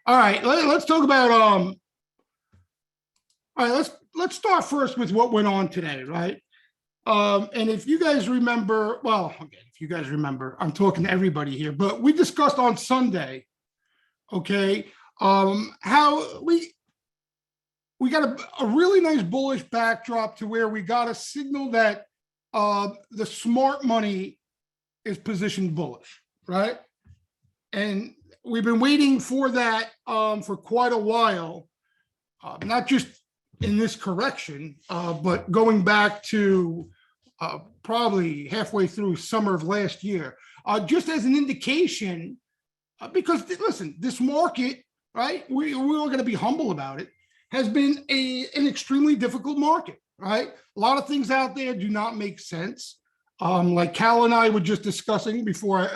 All right, let's talk about all right, let's start first with what went on today, right? And if you guys remember, well, okay, if you guys remember, I'm talking to everybody here, but we discussed on Sunday, okay, how we got a really nice bullish backdrop to where we got a signal that the smart money is positioned bullish, right? And we've been waiting for that for quite a while, not just in this correction, but going back to probably halfway through summer of last year, just as an indication, because listen, this market, right? We're going to be humble about it, has been an extremely difficult market, right? A lot of things out there do not make sense. Like Cal and I were just discussing before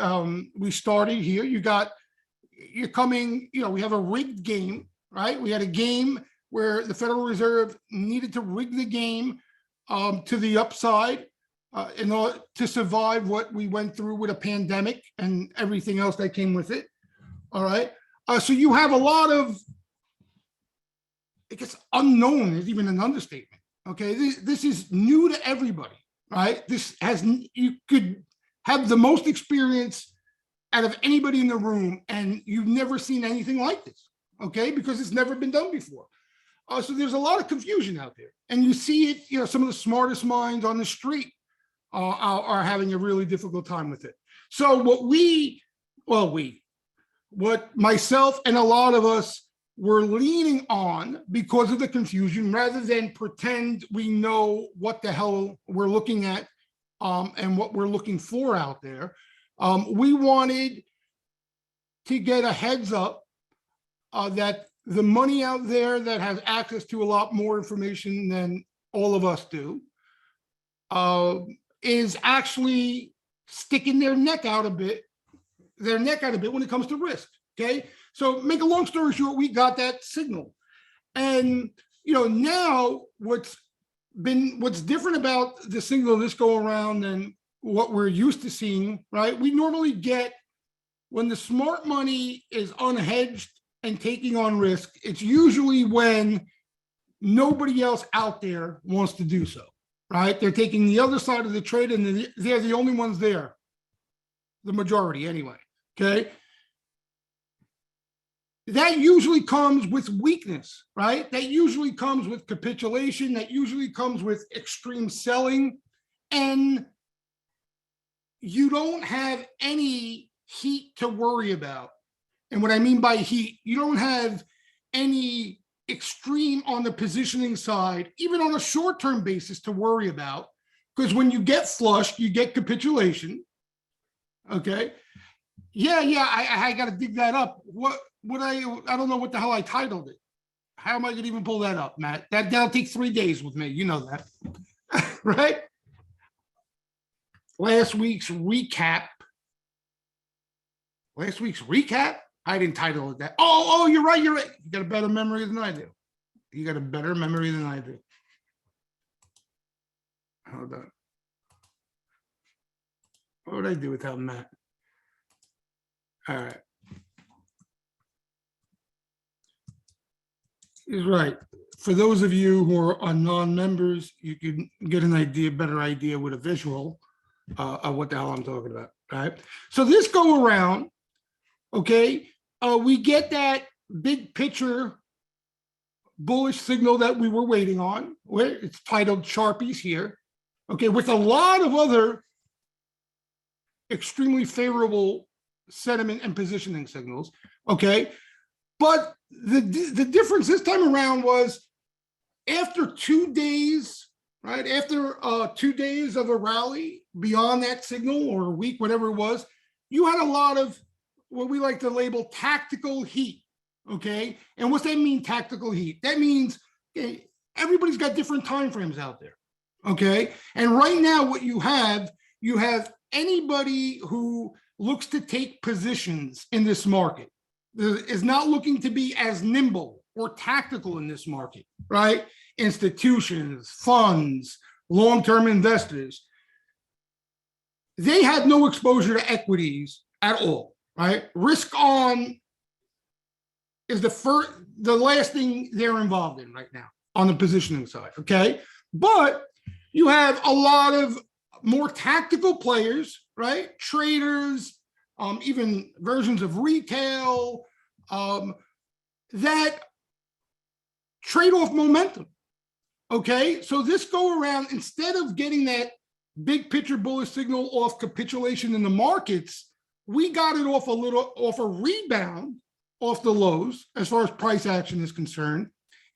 we started here, you're coming, we have a rigged game, right? We had a game where the Federal Reserve needed to rig the game to the upside in order to survive what we went through with a pandemic and everything else that came with it. All right. So you have a lot of, I guess, unknown is even an understatement. Okay. This is new to everybody, right? You could have the most experience out of anybody in the room, and you've never seen anything like this. Okay. Because it's never been done before. So there's a lot of confusion out there, and you see it. Some of the smartest minds on the street are having a really difficult time with it. So what myself and a lot of us were leaning on because of the confusion, rather than pretend we know what the hell we're looking at and what we're looking for out there, we wanted to get a heads up that the money out there that has access to a lot more information than all of us do is actually sticking their neck out a bit when it comes to risk. Okay. So make a long story short, we got that signal. And, now what's different about the signal this go around than what we're used to seeing, right? We normally get, when the smart money is unhedged and taking on risk, it's usually when nobody else out there wants to do so, right? They're taking the other side of the trade, and they're the only ones there, the majority anyway, okay? That usually comes with weakness, right? That usually comes with capitulation. That usually comes with extreme selling, and you don't have any heat to worry about. And what I mean by heat, you don't have any extreme on the positioning side, even on a short-term basis, to worry about, because when you get flushed, you get capitulation. Okay. Yeah. I got to dig that up. I don't know what the hell I titled it. How am I going to even pull that up, Matt? That'll take 3 days with me. You know that, right? Last week's recap. I didn't title it that. Oh, you're right. You got a better memory than I do. Hold on. What would I do without Matt? All right. He's right. For those of you who are non-members, you can get better idea with a visual of what the hell I'm talking about. Right. So this go around, okay, we get that big picture bullish signal that we were waiting on. It's titled Sharpies here, okay, with a lot of other extremely favorable sentiment and positioning signals, okay? But the difference this time around was after 2 days, right? After 2 days of a rally beyond that signal, or a week, whatever it was, you had a lot of what we like to label tactical heat, okay? And what's that mean, tactical heat? That means, okay, everybody's got different time frames out there, okay? And right now what you have anybody who looks to take positions in this market is not looking to be as nimble or tactical in this market, right? Institutions, funds, long-term investors, they had no exposure to equities at all, right? Risk on is the last thing they're involved in right now on the positioning side. Okay. But you have a lot of more tactical players, right? Traders, even versions of retail, that trade off momentum. Okay. So this go around, instead of getting that big picture bullish signal off capitulation in the markets, we got it off a rebound off the lows as far as price action is concerned.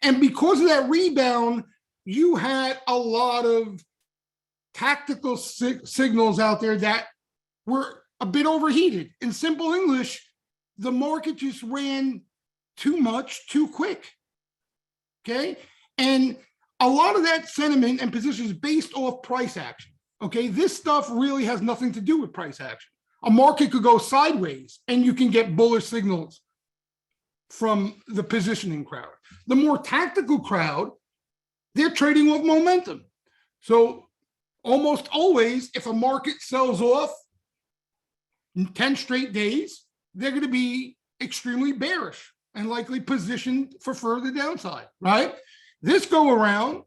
And because of that rebound, you had a lot of tactical signals out there that were a bit overheated. In simple English, the market just ran too much, too quick. Okay. And a lot of that sentiment and position is based off price action. Okay. This stuff really has nothing to do with price action. A market could go sideways and you can get bullish signals from the positioning crowd. The more tactical crowd, they're trading with momentum. So almost always, if a market sells off in 10 straight days, they're going to be extremely bearish and likely positioned for further downside, right? This go around,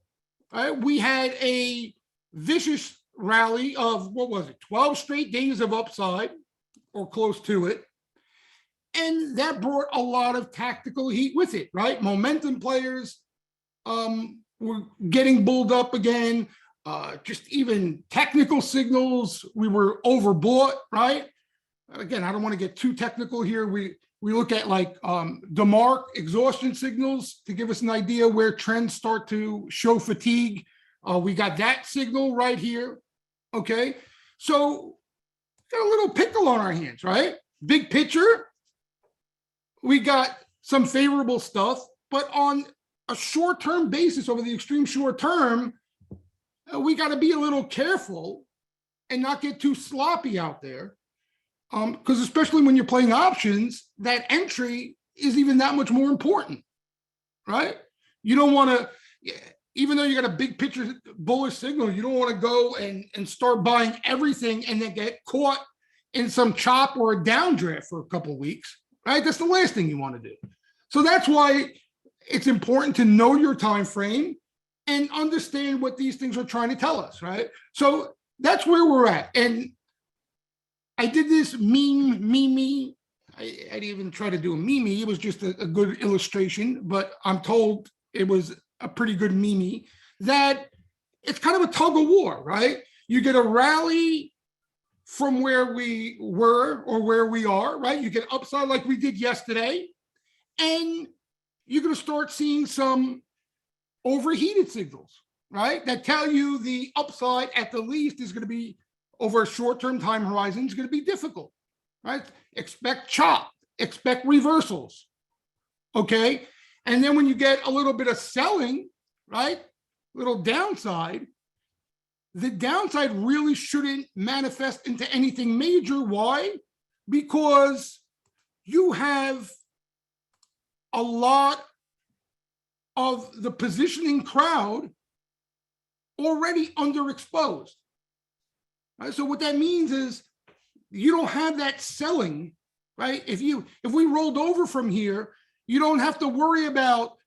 right, we had a vicious rally of, 12 straight days of upside or close to it. And that brought a lot of tactical heat with it, right? Momentum players were getting bulled up again. Just even technical signals, we were overbought, right? Again, I don't want to get too technical here. We look at like DeMark exhaustion signals to give us an idea where trends start to show fatigue. We got that signal right here. Okay, so got a little pickle on our hands, right? Big picture, we got some favorable stuff, but on a short-term basis, over the extreme short term, we got to be a little careful and not get too sloppy out there. Because especially when you're playing options, that entry is even that much more important, right? You don't want to, even though you got a big picture bullish signal, you don't want to go and start buying everything and then get caught in some chop or a downdraft for a couple of weeks, right? That's the last thing you want to do. So that's why it's important to know your time frame and understand what these things are trying to tell us, right? So that's where we're at. And I did this meme. I didn't even try to do a meme. It was just a good illustration, but I'm told it was a pretty good meme, that it's kind of a tug of war, right? You get a rally from where we were or where we are, right? You get upside like we did yesterday, and you're going to start seeing some overheated signals, right? That tell you the upside at the least is going to be over a short-term time horizon is going to be difficult, right? Expect chop, expect reversals, okay? And then when you get a little bit of selling, right, little downside, the downside really shouldn't manifest into anything major. Why? Because you have a lot of the positioning crowd already underexposed. Right? So what that means is you don't have that selling, right? If we rolled over from here, you don't have to worry about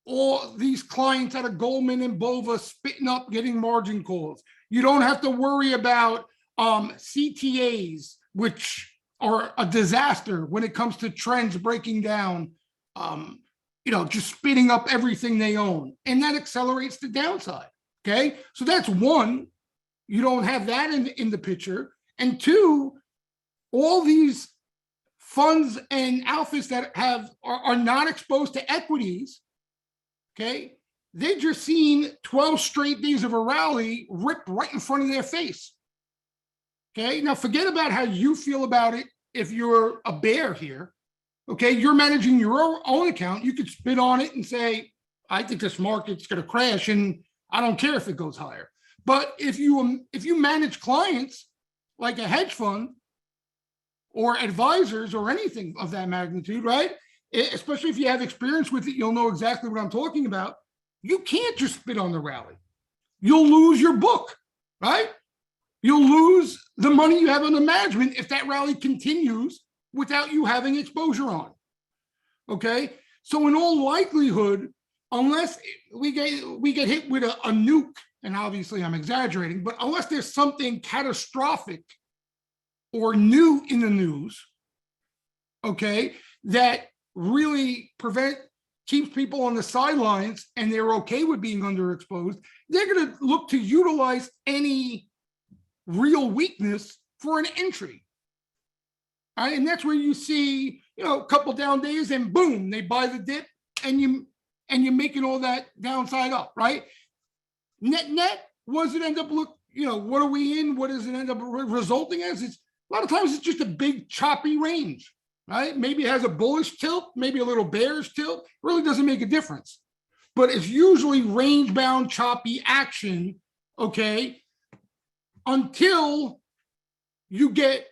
all these clients out of Goldman and Bova spitting up, getting margin calls. You don't have to worry about CTAs, which are a disaster when it comes to trends breaking down, just spitting up everything they own. And that accelerates the downside, okay? So that's one. You don't have that in the picture. And two, all these funds and outfits that are not exposed to equities, okay, they just seen 12 straight days of a rally ripped right in front of their face. Okay, now forget about how you feel about it if you're a bear here. Okay, you're managing your own account. You could spit on it and say, I think this market's going to crash and I don't care if it goes higher. But if you manage clients like a hedge fund or advisors or anything of that magnitude, right? Especially if you have experience with it, you'll know exactly what I'm talking about. You can't just spit on the rally. You'll lose your book, right? You'll lose the money you have on the management if that rally continues without you having exposure on. Okay? So in all likelihood, unless we get hit with a nuke, and obviously I'm exaggerating, but unless there's something catastrophic or new in the news, okay, that really keeps people on the sidelines and they're okay with being underexposed, they're going to look to utilize any real weakness for an entry. All right, and that's where you see, a couple down days and boom, they buy the dip and you're making all that downside up, right? Net, what does it end up what are we in? What does it end up resulting as? It's a lot of times it's just a big choppy range, right? Maybe it has a bullish tilt, maybe a little bearish tilt. It really doesn't make a difference. But it's usually range-bound, choppy action, okay, until you get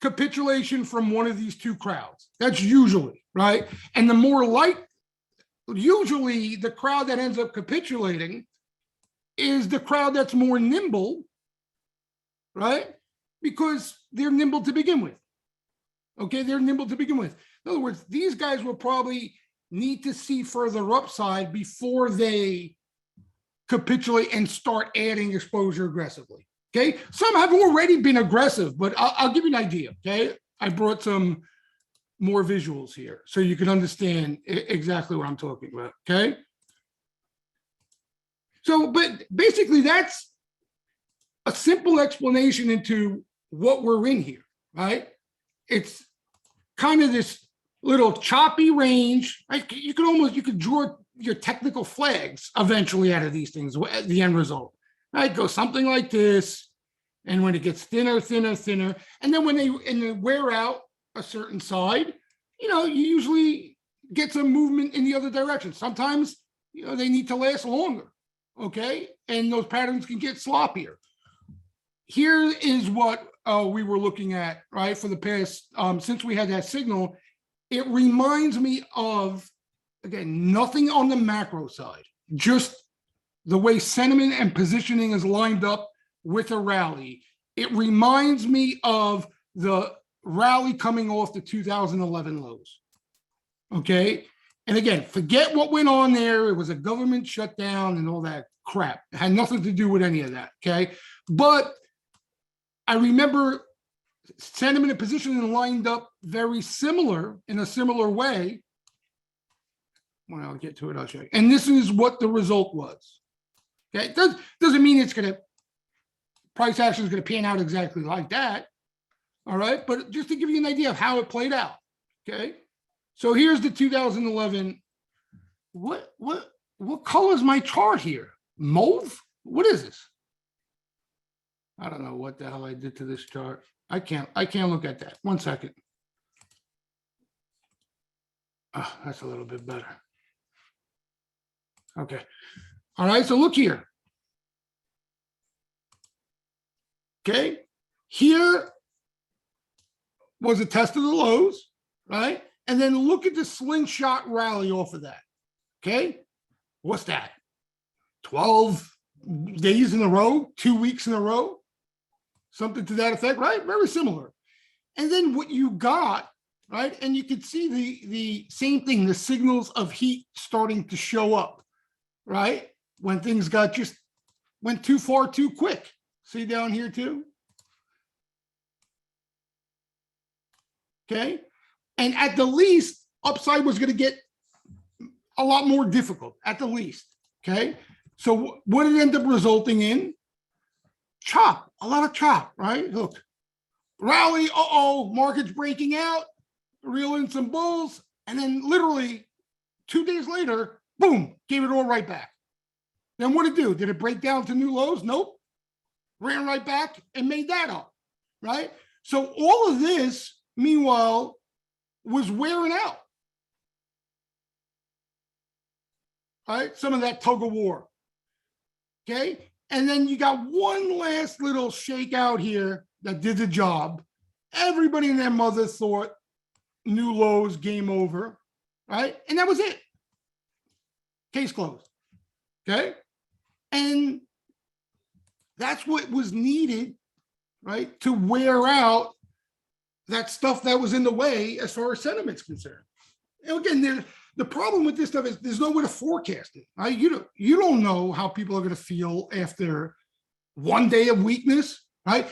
capitulation from one of these two crowds. That's usually, right? And the more usually the crowd that ends up capitulating is the crowd that's more nimble, right? Because they're nimble to begin with. Okay, they're nimble to begin with. In other words, these guys will probably need to see further upside before they capitulate and start adding exposure aggressively. Okay, some have already been aggressive, but I'll give you an idea. Okay, I brought some more visuals here so you can understand exactly what I'm talking about. Okay, so but basically that's a simple explanation into what we're in here, right? It's kind of this little choppy range. Right? You could draw your technical flags eventually out of these things, the end result. Right? Go something like this. And when it gets thinner, and then when they wear out a certain side, you usually get some movement in the other direction. Sometimes, they need to last longer. Okay. And those patterns can get sloppier. Here is what we were looking at, right, for the past, since we had that signal. It reminds me of, again, nothing on the macro side, just the way sentiment and positioning is lined up with a rally. It reminds me of the rally coming off the 2011 lows. Okay. And again, forget what went on there. It was a government shutdown and all that crap. It had nothing to do with any of that. Okay. But I remember sentiment and positioning lined up very similar in a similar way. When I'll get to it, I'll show you. And this is what the result was. Okay. It doesn't mean it's going to, price action is going to pan out exactly like that. All right. But just to give you an idea of how it played out. Okay. So here's the 2011. What color is my chart here? Mauve? What is this? I don't know what the hell I did to this chart. I can't look at that. 1 second. Oh, that's a little bit better. Okay. All right. So look here. Okay. Here was a test of the lows, right? And then look at the slingshot rally off of that. Okay. What's that? 12 days in a row, 2 weeks in a row, something to that effect, right? Very similar. And then what you got, right? And you could see the same thing, the signals of heat starting to show up, right? When things went too far too quick. See down here too? Okay. And at the least, upside was going to get a lot more difficult, at the least. Okay. So what did it end up resulting in? Chop, a lot of chop, right? Look, rally, market's breaking out, reel in some bulls, and then literally 2 days later, boom, gave it all right back. Then what did it do? Did it break down to new lows? Nope. Ran right back and made that up, right? So all of this, meanwhile, was wearing out. Right? Some of that tug of war. Okay. And then you got one last little shakeout here that did the job. Everybody and their mother thought new lows, game over. Right? And that was it. Case closed. Okay. And that's what was needed, right, to wear out that stuff that was in the way as far as sentiment's concerned. And again, the problem with this stuff is there's no way to forecast it. Right? You don't know how people are going to feel after one day of weakness, right?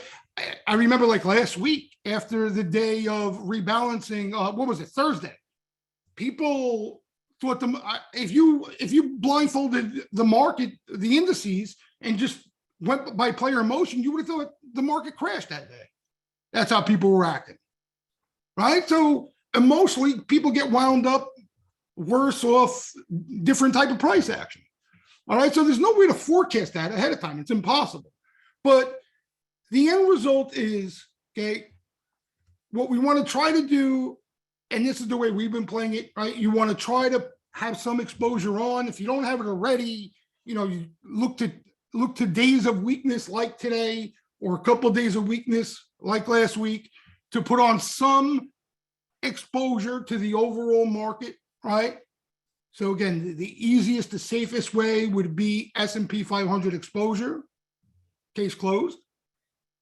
I remember like last week after the day of rebalancing, what was it, Thursday? People thought if you blindfolded the market, the indices, and just went by player emotion, you would have thought the market crashed that day. That's how people were acting, right? So emotionally, people get wound up worse off, different type of price action. All right, so there's no way to forecast that ahead of time. It's impossible. But the end result is, okay, what we want to try to do, and this is the way we've been playing it, right? You want to try to have some exposure on. If you don't have it already, you look to days of weakness like today, or a couple of days of weakness like last week, to put on some exposure to the overall market, right? So again, the easiest, the safest way would be S&P 500 exposure, case closed,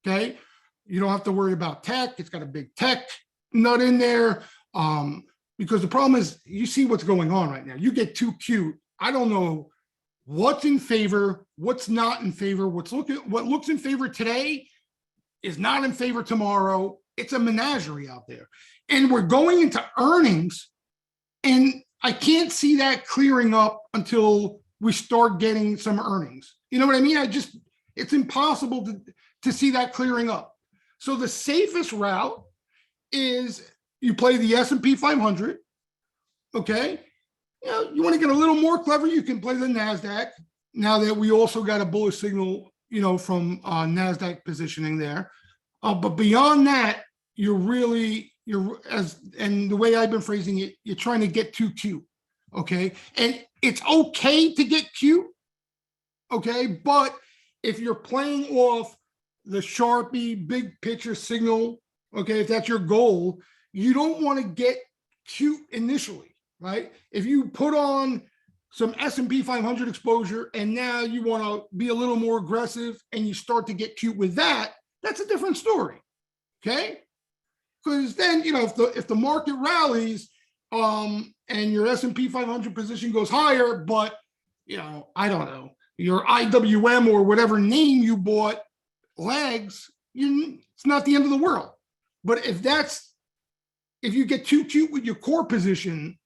okay? You don't have to worry about tech. It's got a big tech nut in there, because the problem is you see what's going on right now. You get too cute. I don't know what's in favor, what's not in favor, what looks in favor today is not in favor tomorrow. It's a menagerie out there. And we're going into earnings, and I can't see that clearing up until we start getting some earnings. You know what I mean? It's impossible to see that clearing up. So the safest route is you play the S&P 500, okay? You want to get a little more clever, you can play the NASDAQ, now that we also got a bullish signal, from NASDAQ positioning there. But beyond that, and the way I've been phrasing it, you're trying to get too cute, okay? And it's okay to get cute, okay? But if you're playing off the Sharpie big picture signal, okay, if that's your goal, you don't want to get cute initially, right? If you put on some S&P 500 exposure and now you want to be a little more aggressive and you start to get cute with that, that's a different story, okay? Because then, if the market rallies and your S&P 500 position goes higher, but, I don't know, your IWM or whatever name you bought lags, it's not the end of the world. But if you get too cute with your core position,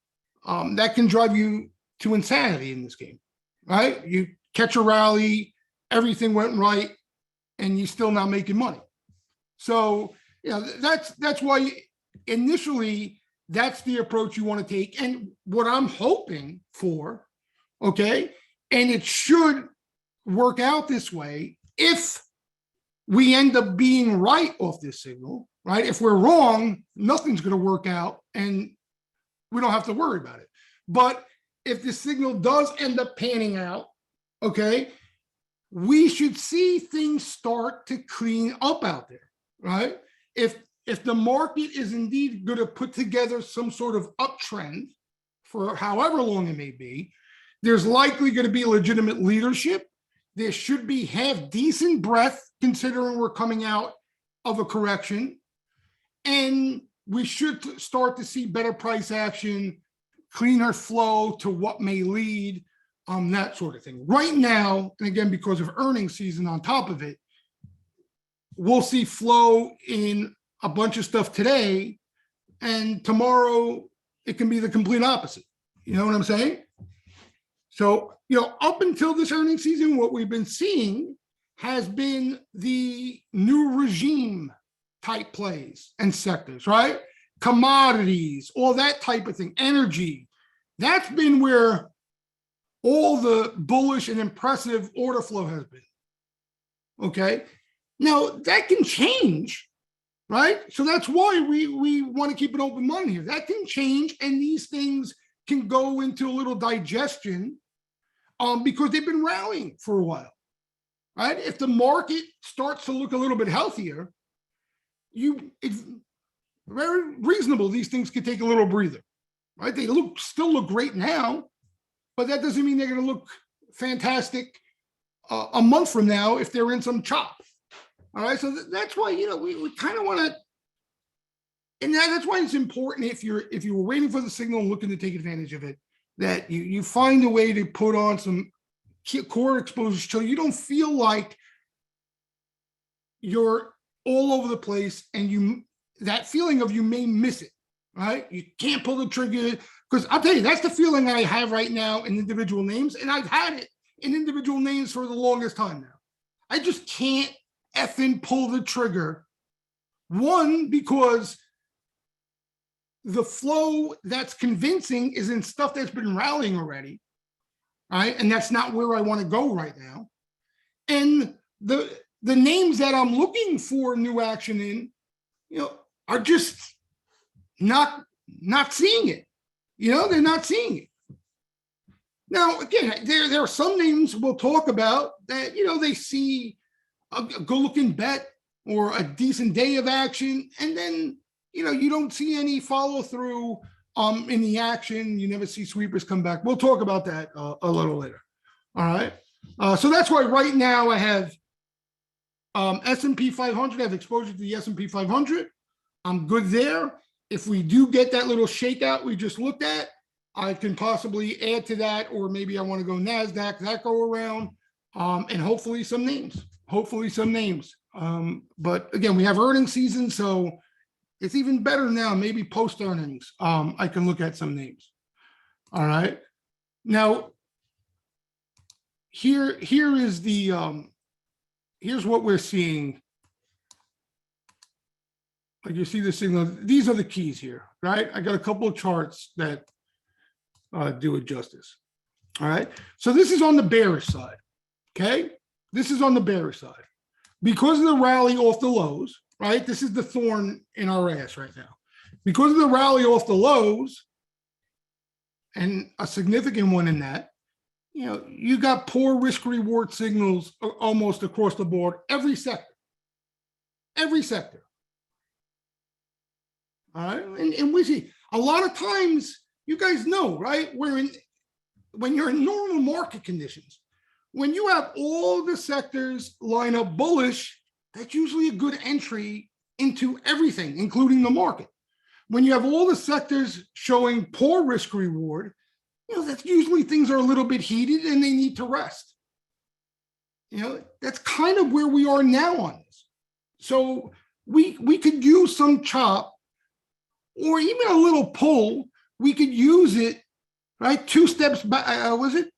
that can drive you to insanity in this game, right? You catch a rally, everything went right, and you're still not making money. So, that's why initially that's the approach you want to take. And what I'm hoping for, okay, and it should work out this way if we end up being right off this signal, right? If we're wrong, nothing's going to work out and we don't have to worry about it. But if the signal does end up panning out, okay, we should see things start to clean up out there, right? If the market is indeed going to put together some sort of uptrend for however long it may be, there's likely going to be legitimate leadership. There should be half decent breadth considering we're coming out of a correction. And we should start to see better price action, cleaner flow to what may lead, that sort of thing. Right now, and again, because of earnings season on top of it, we'll see flow in a bunch of stuff today, and tomorrow it can be the complete opposite. You know what I'm saying? So, up until this earnings season, what we've been seeing has been the new regime type plays and sectors, right? Commodities, all that type of thing, energy. That's been where all the bullish and impressive order flow has been. Okay. Now that can change, right? So that's why we want to keep an open mind here. That can change, and these things can go into a little digestion because they've been rallying for a while, right? If the market starts to look a little bit healthier, it's very reasonable these things could take a little breather, right? They still look great now, but that doesn't mean they're going to look fantastic a month from now if they're in some chop. All right, so that's why we kind of want to, and that's why it's important if you were waiting for the signal and looking to take advantage of it, that you find a way to put on some core exposure so you don't feel like you're all over the place and that feeling of you may miss it, right? You can't pull the trigger, because I'll tell you, that's the feeling I have right now in individual names, and I've had it in individual names for the longest time now. I just can't effing pull the trigger. One, because the flow that's convincing is in stuff that's been rallying already, right? And that's not where I want to go right now. And the names that I'm looking for new action in, are just not seeing it. They're not seeing it. Now, again, there are some names we'll talk about that, they see a good-looking bet or a decent day of action, and then, you don't see any follow-through in the action. You never see sweepers come back. We'll talk about that a little later. All right. So that's why right now I have S&P 500. I have exposure to the S&P 500. I'm good there. If we do get that little shakeout we just looked at, I can possibly add to that, or maybe I want to go NASDAQ, that go around, and hopefully some names. But again, we have earnings season, so it's even better now. Maybe post earnings, I can look at some names. All right. Now, here is the here's what we're seeing. Like you see the signal. These are the keys here, right? I got a couple of charts that do it justice. All right. So this is on the bearish side. Okay. This is on the bearish side. Because of the rally off the lows, right? This is the thorn in our ass right now. Because of the rally off the lows, and a significant one in that, you got poor risk reward signals almost across the board, every sector. All right. And we see a lot of times, you guys know, right? When you're in normal market conditions, when you have all the sectors line up bullish, that's usually a good entry into everything, including the market. When you have all the sectors showing poor risk reward, that's usually things are a little bit heated and they need to rest. That's kind of where we are now on this. So we could use some chop or even a little pull. We could use it, right? 2 steps back. Was it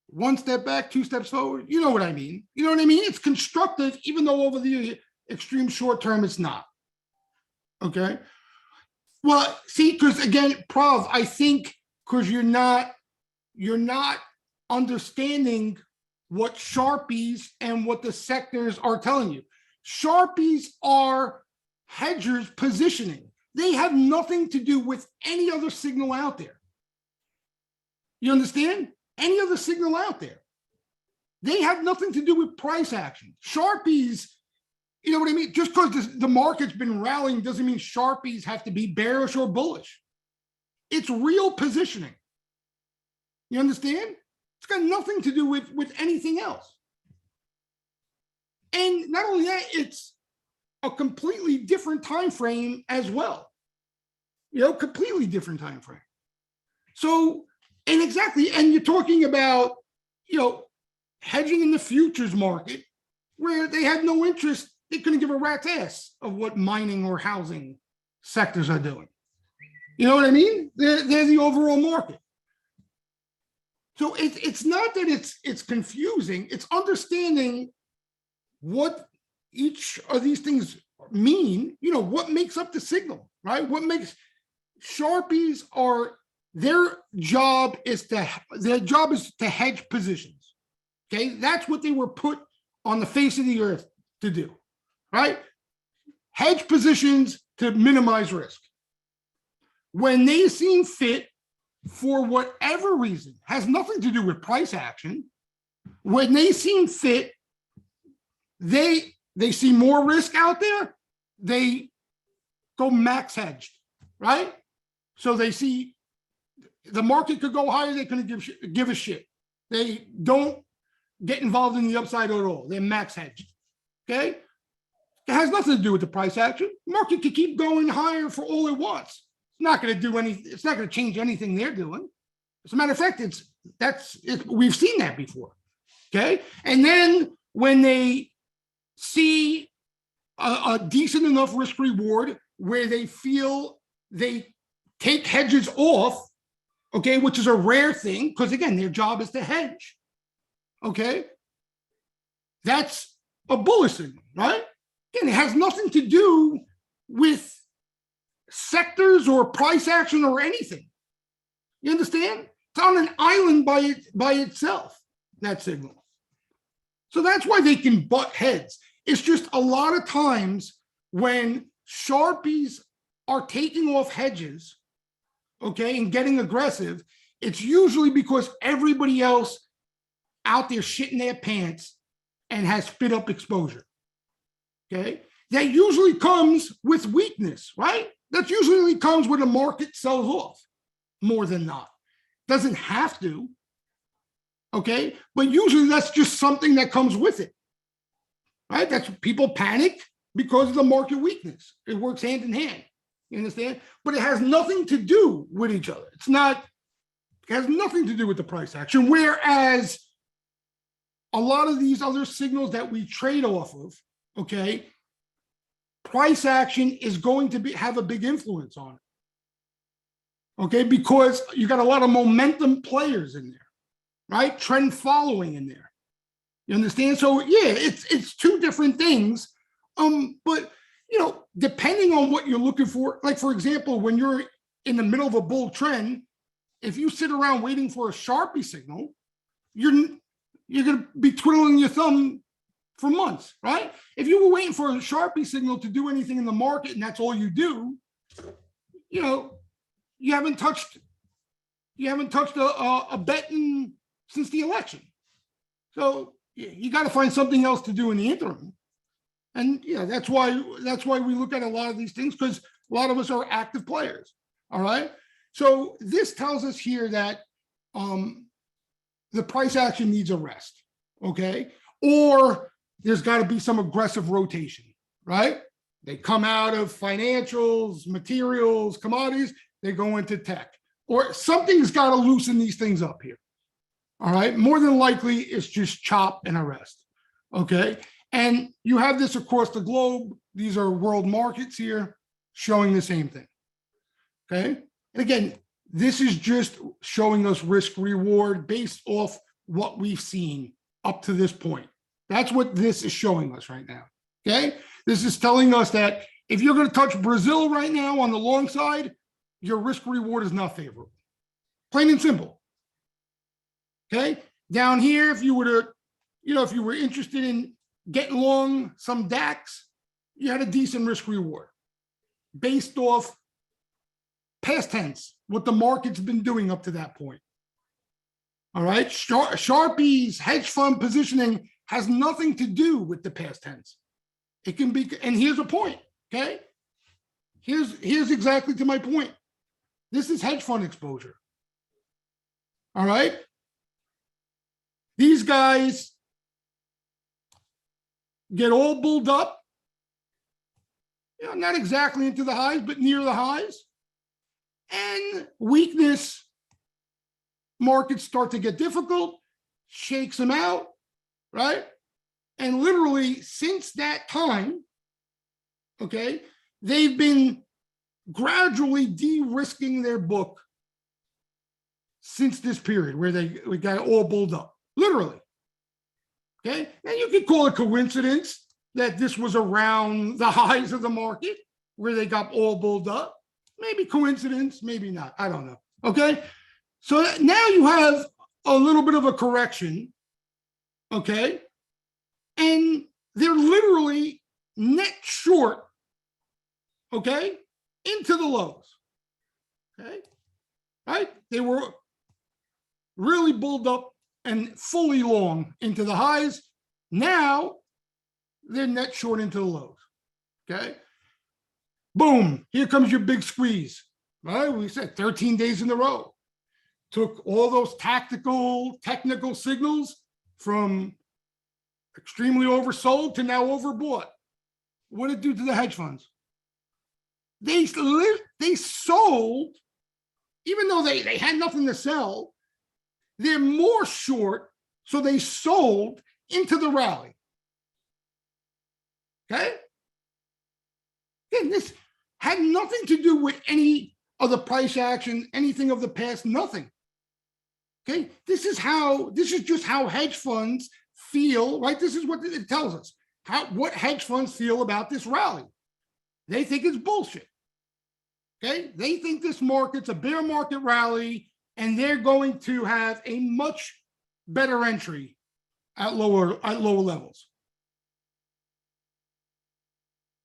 1 step back, 2 steps forward? You know what I mean? It's constructive, even though over the extreme short term, it's not. Okay. Well, see, because again, Prav, I think because you're not understanding what Sharpies and what the sectors are telling you. Sharpies are hedgers positioning. They have nothing to do with any other signal out there. You understand? Any other signal out there. They have nothing to do with price action. Sharpies, you know what I mean? Just because the market's been rallying doesn't mean Sharpies have to be bearish or bullish. It's real positioning. You understand? It's got nothing to do with anything else. And not only that, it's a completely different time frame as well. Completely different time frame. So, and exactly, and you're talking about, hedging in the futures market where they have no interest. They couldn't give a rat's ass of what mining or housing sectors are doing. You know what I mean? They're the overall market. So it's not that it's confusing. It's understanding what each of these things mean. What makes up the signal, right? What makes Sharpies are their job is to hedge positions. Okay, that's what they were put on the face of the earth to do, right? Hedge positions to minimize risk. When they seem fit, for whatever reason, has nothing to do with price action. When they seem fit, they see more risk out there, they go max hedged, right? So they see the market could go higher, they couldn't give a shit. They don't get involved in the upside at all. They're max hedged, okay? It has nothing to do with the price action. The market could keep going higher for all it wants. It's not going to do anything. It's not going to change anything they're doing. As a matter of fact, we've seen that before. Okay. And then when they see a decent enough risk reward where they feel they take hedges off, okay, which is a rare thing because, again, their job is to hedge. Okay. That's a bullish signal, right? Again, it has nothing to do with sectors or price action or anything. You understand? It's on an island by itself, that signal. So that's why they can butt heads. It's just a lot of times when Sharpies are taking off hedges, okay, and getting aggressive, it's usually because everybody else out there shitting their pants and has spit up exposure. Okay. That usually comes with weakness, right? That usually comes when the market sells off more than not. Doesn't have to. Okay. But usually that's just something that comes with it. Right? That's people panic because of the market weakness. It works hand in hand. You understand? But it has nothing to do with each other. It has nothing to do with the price action. Whereas a lot of these other signals that we trade off of, okay, price action is going to have a big influence on it. Okay, because you got a lot of momentum players in there, right? Trend following in there. You understand? So yeah, it's two different things. But depending on what you're looking for, like for example, when you're in the middle of a bull trend, if you sit around waiting for a Sharpie signal, you're going to be twiddling your thumb for months, right? If you were waiting for a Sharpie signal to do anything in the market and that's all you do, you haven't touched a bet since the election. So you got to find something else to do in the interim. And that's why we look at a lot of these things, because a lot of us are active players. All right. So this tells us here that the price action needs a rest. Okay. Or there's got to be some aggressive rotation, right? They come out of financials, materials, commodities, they go into tech, or something's got to loosen these things up here. All right. More than likely, it's just chop and a rest. Okay. And you have this across the globe. These are world markets here showing the same thing. Okay. And again, this is just showing us risk reward based off what we've seen up to this point. That's what this is showing us right now. Okay. This is telling us that if you're going to touch Brazil right now on the long side, your risk reward is not favorable. Plain and simple. Okay. Down here, if you were to, if you were interested in getting long some DAX, you had a decent risk reward based off past tense, what the market's been doing up to that point. All right. Sharpie's hedge fund positioning has nothing to do with the past tense. It can be, and here's a point. Okay. Here's exactly to my point. This is hedge fund exposure. All right. These guys get all bulled up, not exactly into the highs, but near the highs. And weakness, markets start to get difficult, shakes them out, right? And literally since that time, okay, they've been gradually de-risking their book since this period where we got all bulled up, literally. Okay, and you could call it coincidence that this was around the highs of the market where they got all bulled up. Maybe coincidence, maybe not. I don't know. Okay, so now you have a little bit of a correction. Okay, and they're literally net short. Okay, into the lows. Okay, right? They were really bulled up and fully long into the highs. Now they're net short into the lows. Okay. Boom. Here comes your big squeeze. Right? We said 13 days in a row. Took all those technical signals from extremely oversold to now overbought. What did it do to the hedge funds? They sold, even though they had nothing to sell. They're more short, so they sold into the rally. Okay? Again, this had nothing to do with any of the price action, anything of the past, nothing. Okay? This is just how hedge funds feel, right? This is what it tells us. What hedge funds feel about this rally. They think it's bullshit. Okay? They think this market's a bear market rally, and they're going to have a much better entry at lower levels.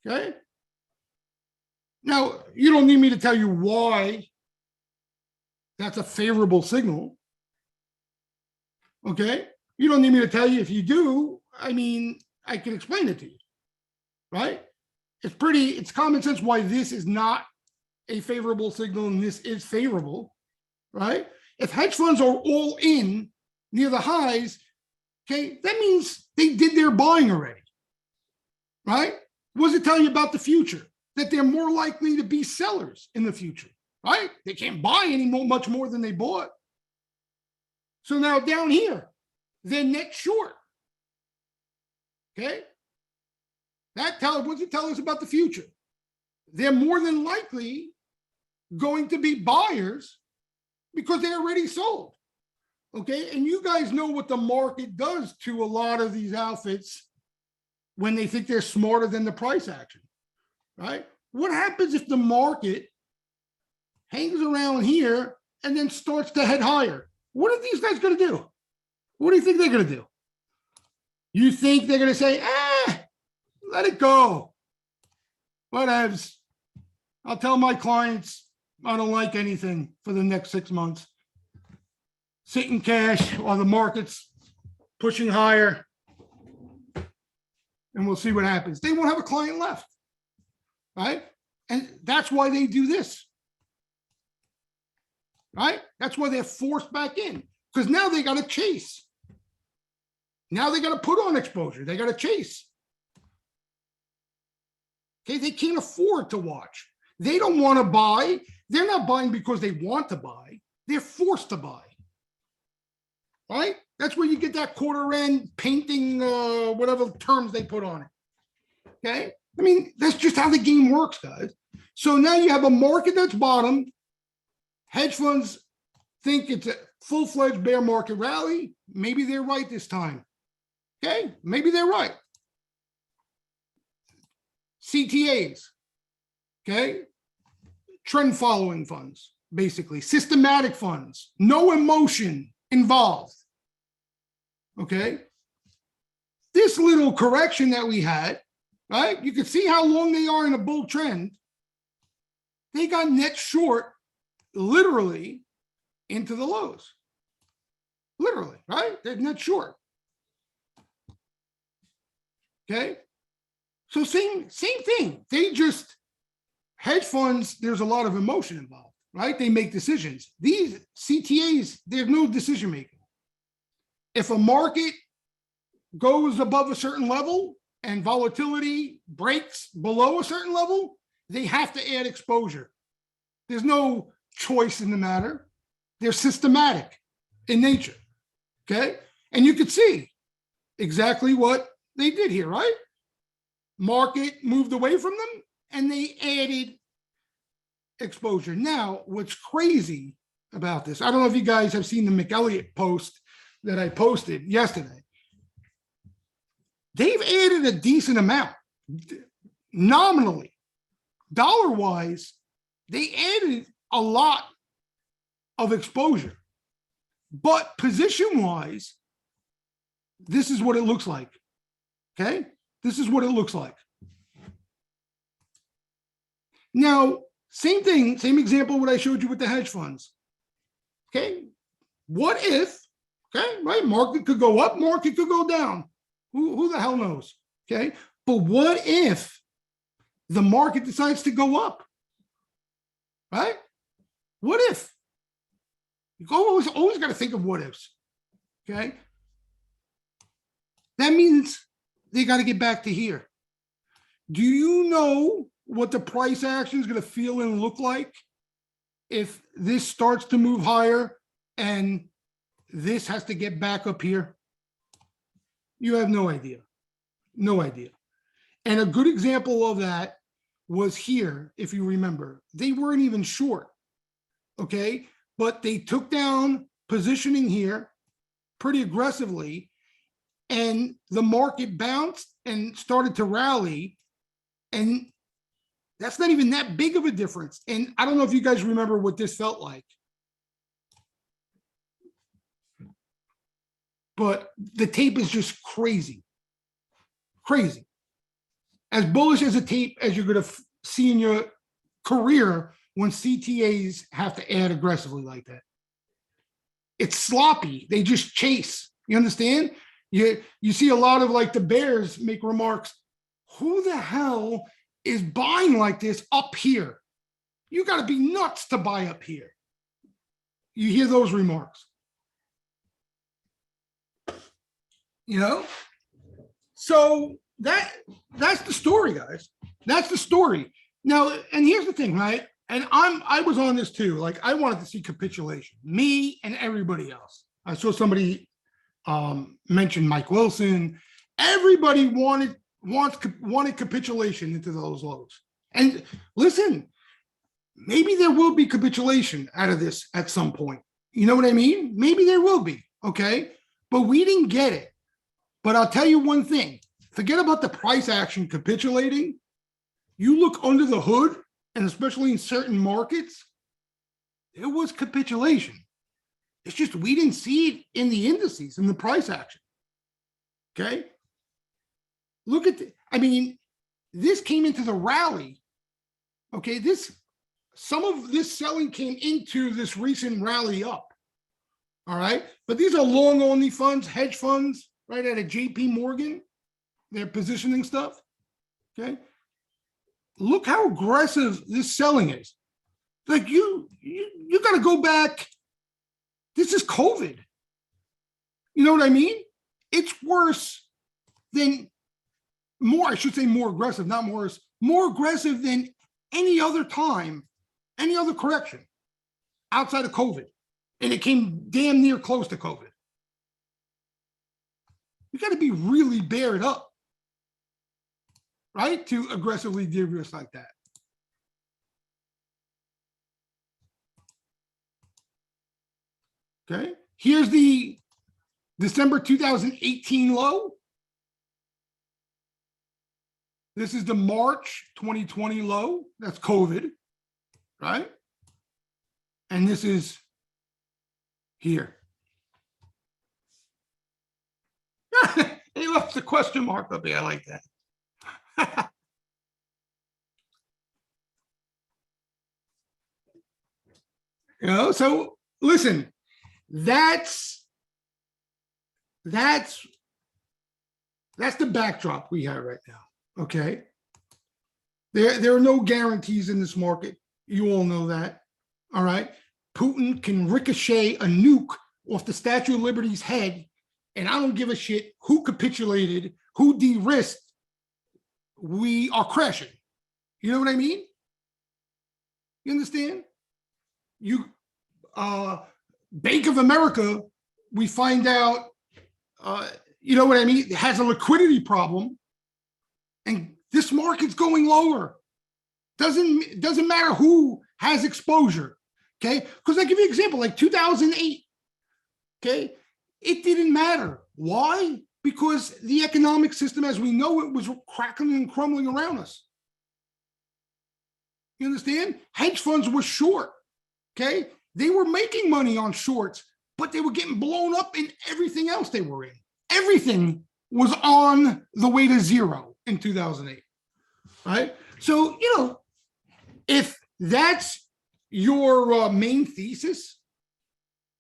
Okay? Now, you don't need me to tell you why that's a favorable signal. Okay? You don't need me to tell you. If you do, I mean, I can explain it to you, right? It's common sense why this is not a favorable signal and this is favorable, right? If hedge funds are all in near the highs, okay, that means they did their buying already, right? What does it tell you about the future? That they're more likely to be sellers in the future, right? They can't buy much more than they bought. So now down here, they're net short. Okay? What does it tell us about the future? They're more than likely going to be buyers because they already sold. Okay? And you guys know what the market does to a lot of these outfits when they think they're smarter than the price action, right? What happens if the market hangs around here and then starts to head higher? What are these guys going to do? What do you think they're going to do? You think they're going to say, let it go. Whatevs. I'll tell my clients I don't like anything for the next 6 months. Sit in cash while the market's pushing higher, and we'll see what happens. They won't have a client left, right? And that's why they do this, right? That's why they're forced back in, because now they got to chase. Now they got to put on exposure. They got to chase. Okay, they can't afford to watch. They don't want to buy. They're not buying because they want to buy. They're forced to buy. Right? That's where you get that quarter end painting, whatever terms they put on it. Okay? I mean, that's just how the game works, guys. So now you have a market that's bottomed. Hedge funds think it's a full-fledged bear market rally. Maybe they're right this time. Okay? Maybe they're right. CTAs. Okay? Trend following funds, basically. Systematic funds. No emotion involved. Okay? This little correction that we had, right? You can see how long they are in a bull trend. They got net short literally into the lows. Literally, right? They're net short. Okay? So same thing. Hedge funds, there's a lot of emotion involved, right? They make decisions. These CTAs, there's no decision making. If a market goes above a certain level and volatility breaks below a certain level, they have to add exposure. There's no choice in the matter. They're systematic in nature, okay? And you could see exactly what they did here, right? Market moved away from them and they added exposure. Now, what's crazy about this, I don't know if you guys have seen the McElliott post that I posted yesterday. They've added a decent amount. Nominally, dollar-wise, they added a lot of exposure. But position-wise, this is what it looks like. Okay? This is what it looks like. Now, same thing, same example what I showed you with the hedge funds. Okay? What if, okay, right? Market could go up, market could go down. Who the hell knows? Okay? But what if the market decides to go up? Right? What if? You always got to think of what ifs. Okay? That means they got to get back to here. Do you know what the price action is going to feel and look like if this starts to move higher and this has to get back up here? You have no idea. No idea. And a good example of that was here, if you remember. They weren't even short, okay? But they took down positioning here pretty aggressively, and the market bounced and started to rally, and that's not even that big of a difference. And I don't know if you guys remember what this felt like, but the tape is just crazy, crazy. As bullish as a tape as you're going to see in your career when CTAs have to add aggressively like that. It's sloppy. They just chase. You understand? You see a lot of like the bears make remarks. Who the hell is buying like this up here? You got to be nuts to buy up here. You hear those remarks. You know? So that's the story, guys. That's the story. Now, and here's the thing, right? And I was on this too. Like, I wanted to see capitulation. Me and everybody else. I saw somebody mention Mike Wilson. Everybody wanted capitulation into those lows. And listen, maybe there will be capitulation out of this at some point. You know what I mean? Maybe there will be, okay? But we didn't get it. But I'll tell you one thing. Forget about the price action capitulating. You look under the hood, and especially in certain markets, there was capitulation. It's just we didn't see it in the indices, in the price action. Okay? Look at this came into the rally. Okay, some of this selling came into this recent rally up. All right, but these are long only funds, hedge funds, right, out of JP Morgan. They're positioning stuff. Okay, look how aggressive this selling is. Like you got to go back. This is COVID. You know what I mean? It's worse than more aggressive, not worse, more aggressive than any other time, any other correction outside of COVID. And it came damn near close to COVID. You got to be really bared up, right, to aggressively de-risk like that. Okay, here's the December 2018 low. This is the March 2020 low. That's COVID, right? And this is here. He left the question mark up here. I like that. You know, so listen, that's the backdrop we have right now. Okay. There are no guarantees in this market. You all know that. All right. Putin can ricochet a nuke off the Statue of Liberty's head, and I don't give a shit who capitulated, who de-risked. We are crashing. You know what I mean? You understand? Bank of America, we find out, you know what I mean, it has a liquidity problem, and this market's going lower. Doesn't matter who has exposure, okay? Because I give you an example, like 2008, okay? It didn't matter. Why? Because the economic system as we know it was crackling and crumbling around us. You understand? Hedge funds were short, okay? They were making money on shorts, but they were getting blown up in everything else they were in. Everything was on the way to zero in 2008, right? So, you know, if that's your main thesis,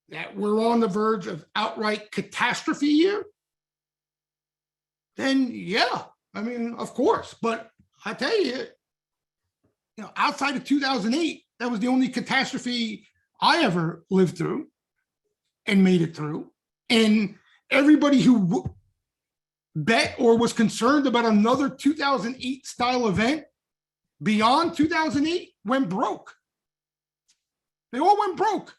that we're on the verge of outright catastrophe here, then yeah, I mean, of course. But I tell you, you know, outside of 2008, that was the only catastrophe I ever lived through and made it through. And everybody who bet or was concerned about another 2008 style event beyond 2008 went broke. They all went broke.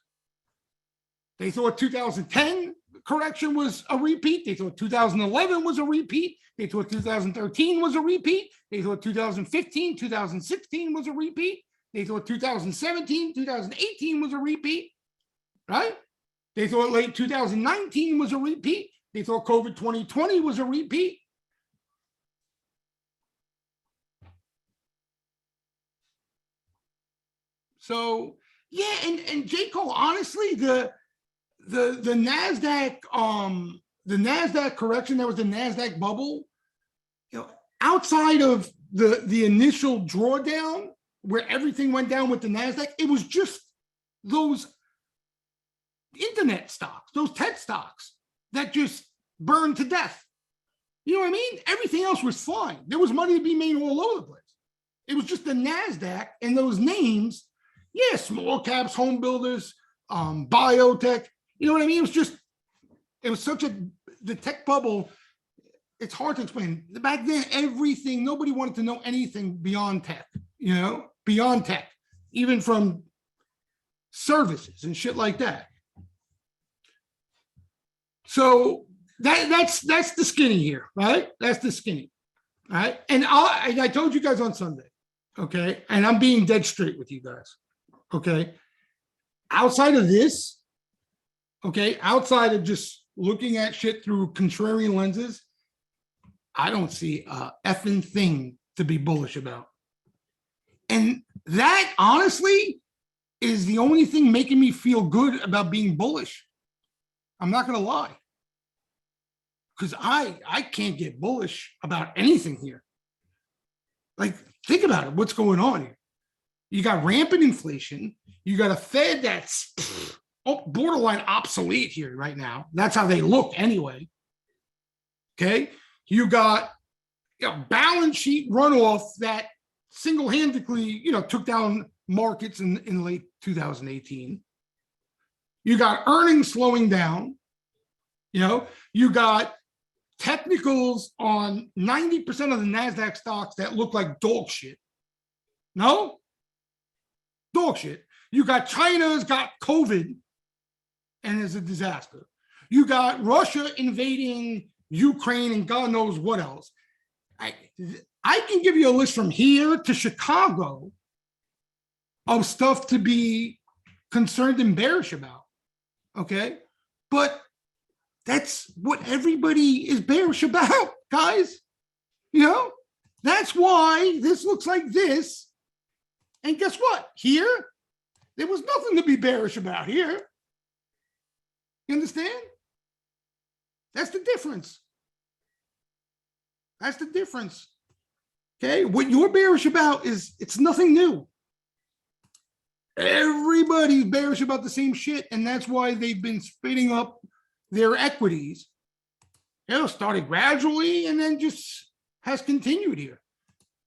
They thought 2010 correction was a repeat. They thought 2011 was a repeat. They thought 2013 was a repeat. They thought 2015, 2016 was a repeat. They thought 2017, 2018 was a repeat, right? They thought late 2019 was a repeat. They thought COVID 2020 was a repeat. So yeah, and J. Cole, honestly, the NASDAQ, the NASDAQ correction, that was the NASDAQ bubble, you know, outside of the initial drawdown where everything went down with the NASDAQ, it was just those internet stocks, those tech stocks that just burned to death. You know what I mean? Everything else was fine. There was money to be made all over the place. It was just the NASDAQ and those names, yeah, small caps, home builders, biotech. You know what I mean? It was such the tech bubble. It's hard to explain. Back then, everything, nobody wanted to know anything beyond tech, you know, beyond tech, even from services and shit like that. So that's the skinny here, right? That's the skinny, right? And I told you guys on Sunday, okay? And I'm being dead straight with you guys, okay? Outside of this, okay, outside of just looking at shit through contrarian lenses, I don't see a effing thing to be bullish about. And that, honestly, is the only thing making me feel good about being bullish. I'm not going to lie. Because I can't get bullish about anything here. Like, think about it. What's going on here? You got rampant inflation. You got a Fed that's borderline obsolete here right now. That's how they look anyway. Okay. You got balance sheet runoff that single-handedly, took down markets in late 2018. You got earnings slowing down. You got technicals on 90% of the NASDAQ stocks that look like dog shit. No? Dog shit. You got China's got COVID and is a disaster. You got Russia invading Ukraine and God knows what else. I can give you a list from here to Chicago of stuff to be concerned and bearish about. Okay? But that's what everybody is bearish about, guys. That's why this looks like this. And guess what? Here, there was nothing to be bearish about here. You understand? That's the difference. That's the difference. Okay? What you're bearish about it's nothing new. Everybody's bearish about the same shit, and that's why they've been spitting up their equities. Started gradually and then just has continued here.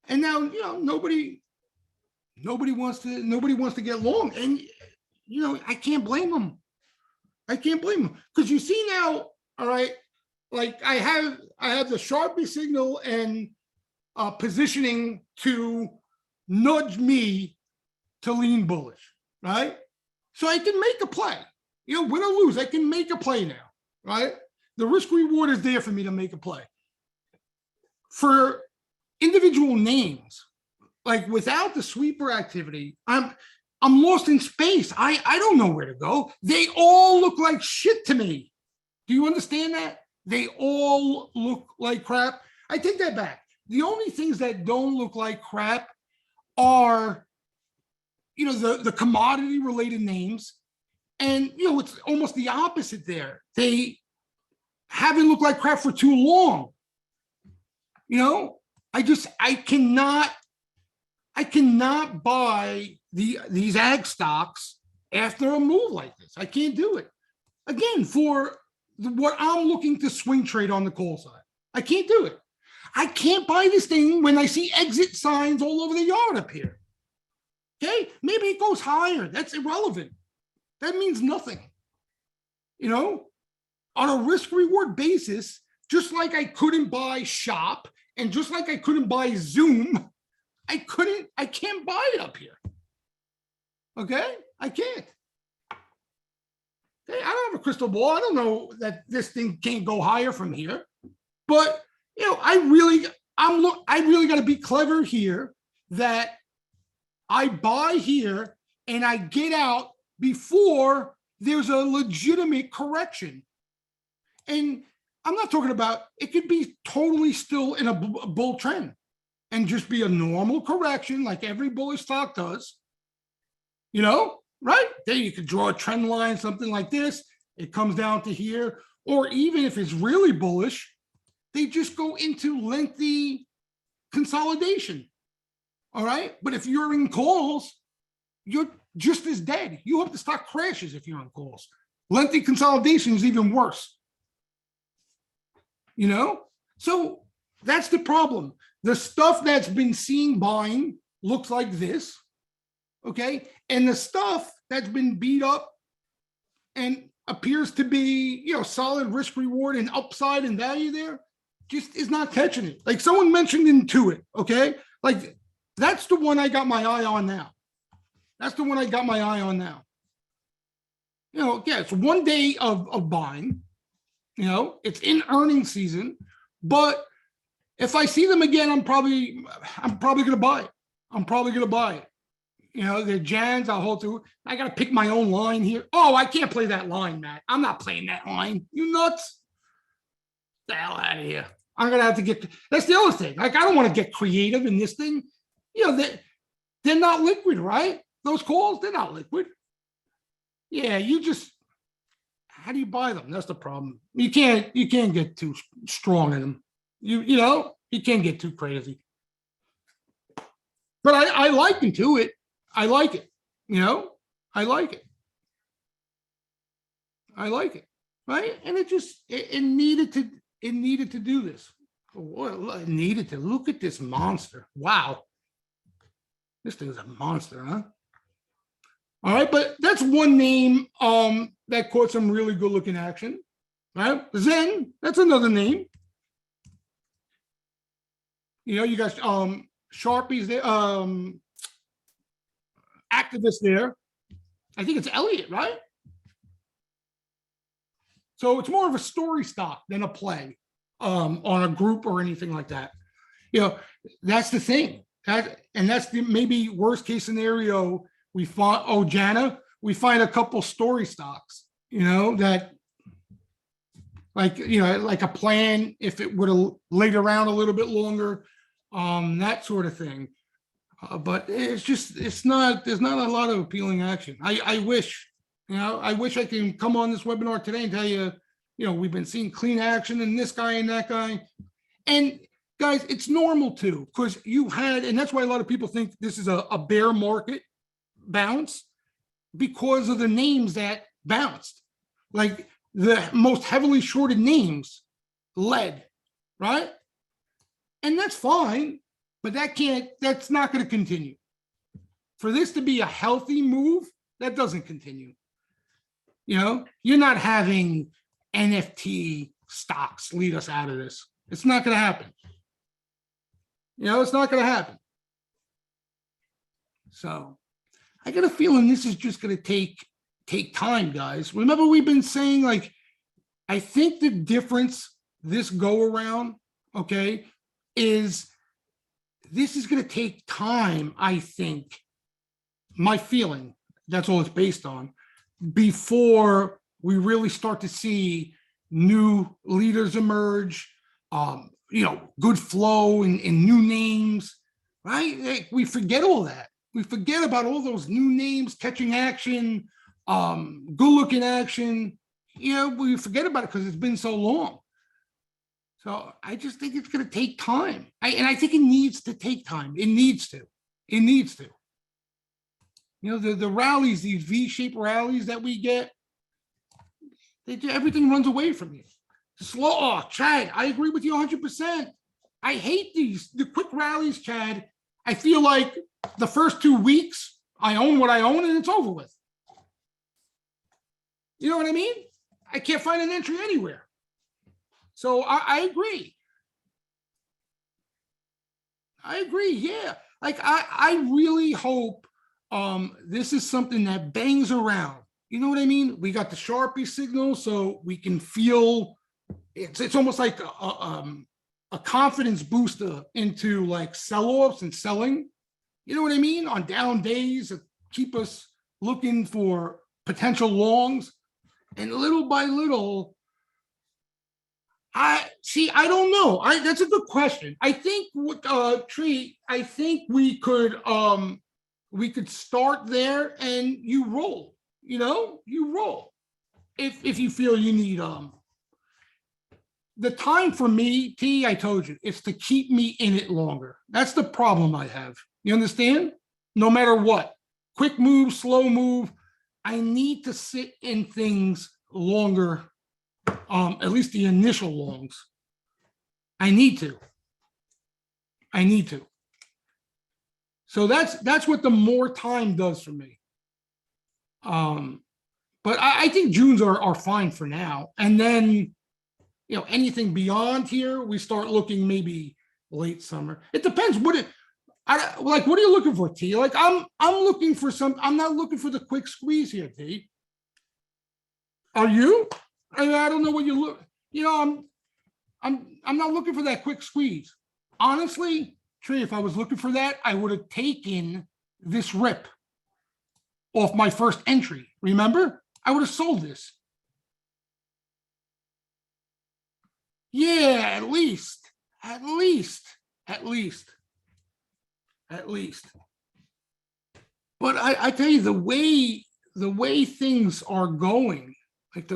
And now, nobody wants to get long. And I can't blame them. I can't blame them. Because you see now, all right, like I have the sharpest signal and positioning to nudge me to lean bullish, right? So I can make a play. Win or lose, I can make a play now, right? The risk reward is there for me to make a play. For individual names, like without the sweeper activity, I'm lost in space. I don't know where to go. They all look like shit to me. Do you understand that? They all look like crap. I take that back. The only things that don't look like crap are, the commodity related names. And, it's almost the opposite there. They haven't looked like crap for too long. I cannot buy these ag stocks after a move like this. I can't do it. Again, for what I'm looking to swing trade on the call side, I can't do it. I can't buy this thing when I see exit signs all over the yard up here. Okay, maybe it goes higher. That's irrelevant. That means nothing. On a risk reward basis, just like I couldn't buy Shop and just like I couldn't buy Zoom, I can't buy it up here. Okay? I can't. Okay, I don't have a crystal ball. I don't know that this thing can't go higher from here. But I really got to be clever here that I buy here and I get out before there's a legitimate correction. And I'm not talking about, it could be totally still in a bull trend and just be a normal correction like every bullish stock does, right? Then you could draw a trend line, something like this. It comes down to here. Or even if it's really bullish, they just go into lengthy consolidation. All right. But if you're in calls, you're just as dead. You hope the stock crashes if you're on calls. Lengthy consolidation is even worse. So that's the problem. The stuff that's been seen buying looks like this. Okay. And the stuff that's been beat up and appears to be, solid risk reward and upside and value there just is not catching it. Like someone mentioned Intuit. Okay. Like that's the one I got my eye on now. Yeah, it's one day of buying, it's in earnings season, but if I see them again, I'm probably going to buy it. The Jans, I'll hold to. I got to pick my own line here. Oh, I can't play that line, Matt. I'm not playing that line. You nuts? Get the hell out of here. I'm going to have to get, that's the other thing. Like, I don't want to get creative in this thing. They're not liquid, right? Those calls, they're not liquid. Yeah, how do you buy them? That's the problem. You can't get too strong in them. You can't get too crazy. But I like Intuit. I like it. I like it. Right? And it needed to do this. It needed to look at this monster. Wow. This thing is a monster, huh? All right, but that's one name that caught some really good looking action. Right? Zen, that's another name. You got Sharpies there, activists there. I think it's Elliott, right? So it's more of a story stock than a play on a group or anything like that. That's the thing. That's the maybe worst case scenario. We find Jana. We find a couple story stocks, that like a plan if it would have laid around a little bit longer, that sort of thing. But there's not a lot of appealing action. I wish I can come on this webinar today and tell you, we've been seeing clean action in this guy and that guy. And guys, it's normal too, because and that's why a lot of people think this is a bear market bounce, because of the names that bounced. Like the most heavily shorted names led, right? And that's fine, but that's not going to continue. For this to be a healthy move, that doesn't continue. You're not having NFT stocks lead us out of this. It's not going to happen. It's not going to happen. So I got a feeling this is just going to take time, guys. Remember, we've been saying, like, I think the difference this go around, okay, is this is going to take time, I think. My feeling, that's all it's based on, before we really start to see new leaders emerge, good flow and new names, right? Like, we forget all that. We forget about all those new names catching action, good-looking action. We forget about it because it's been so long. So I just think it's going to take time. I think it needs to take time. It needs to. The rallies, these V-shaped rallies that we get, everything runs away from you. Slow. Oh, Chad, I agree with you 100%. I hate the quick rallies, Chad. I feel like the first 2 weeks, I own what I own and it's over with. You know what I mean? I can't find an entry anywhere. So I agree. Yeah. Like I really hope this is something that bangs around. You know what I mean? We got the Sharpie signal, so we can feel it's almost like a confidence booster into like sell-offs and selling. You know what I mean? On down days, keep us looking for potential longs. And little by little, I don't know. That's a good question. I think Tree, I think we could start there and you roll. You roll. If you feel you need the time for me, T, I told you, it's to keep me in it longer. That's the problem I have. You understand? No matter what, quick move, slow move, I need to sit in things longer, at least the initial longs. I need to. So that's what the more time does for me. But I think Junes are fine for now. And then, anything beyond here, we start looking maybe late summer. It depends what are you looking for, T? Like I'm looking for I'm not looking for the quick squeeze here, T. Are you? I don't know what you look, I'm not looking for that quick squeeze. Honestly, Trey, if I was looking for that, I would have taken this rip off my first entry. Remember? I would have sold this. Yeah, at least. But I tell you, the way things are going, like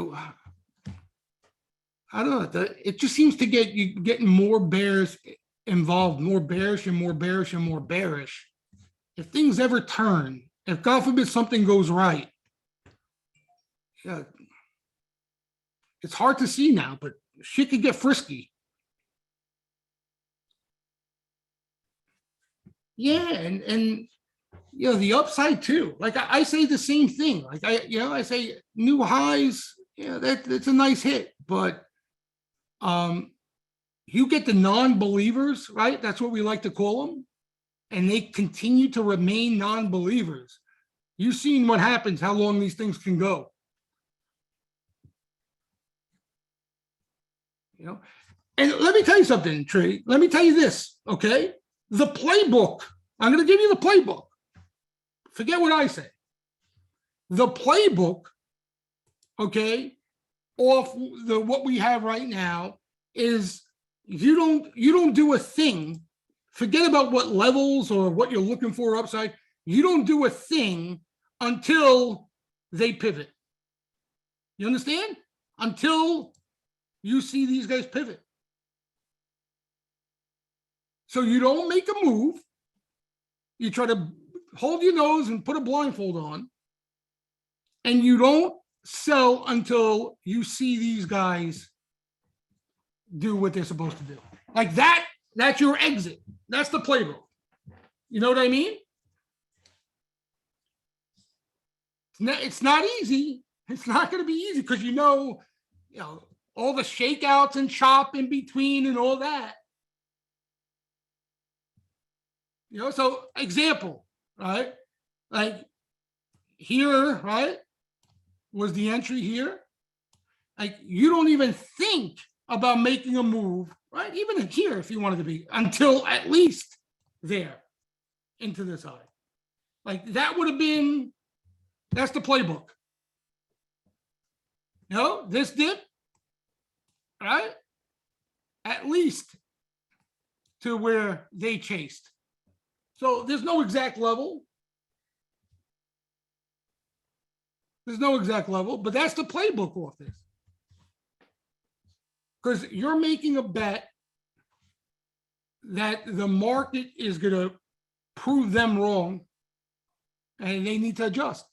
I don't know, it just seems to get you getting more bears involved, more bearish and more bearish and more bearish. If things ever turn, if God forbid something goes right, yeah, it's hard to see now, but shit could get frisky. Yeah, and the upside too. Like I say the same thing. Like I say new highs. Yeah, that's a nice hit, but you get the non-believers, right? That's what we like to call them, and they continue to remain non-believers. You've seen what happens, how long these things can go. And let me tell you something, Trey. Let me tell you this, okay? The playbook. I'm going to give you the playbook. Forget what I say. The playbook, okay, off what we have right now is you don't do a thing. Forget about what levels or what you're looking for upside. You don't do a thing until they pivot. You understand? Until you see these guys pivot. So you don't make a move. You try to hold your nose and put a blindfold on. And you don't sell until you see these guys do what they're supposed to do. Like that's your exit. That's the playbook. You know what I mean? It's not easy. It's not going to be easy because all the shakeouts and chop in between and all that. So example, right? Like here, right, was the entry here. Like you don't even think about making a move, right? Even here, if you wanted to be, until at least there into this high. Like that would have been, that's the playbook. This dip, right? At least to where they chased. So there's no exact level. But that's the playbook off this. Because you're making a bet that the market is going to prove them wrong and they need to adjust.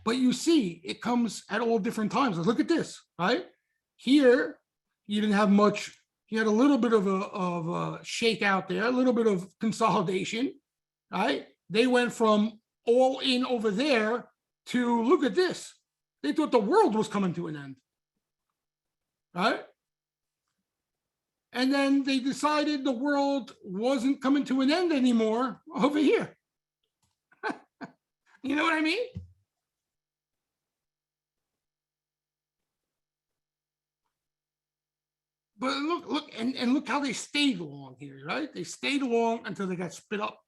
But you see, it comes at all different times. Look at this, right? Here, you didn't have much. You had a little bit of a shake out there, a little bit of consolidation, right? They went from all in over there to look at this. They thought the world was coming to an end, right? And then they decided the world wasn't coming to an end anymore over here. You know what I mean? But and look how they stayed along here, right? They stayed along until they got spit up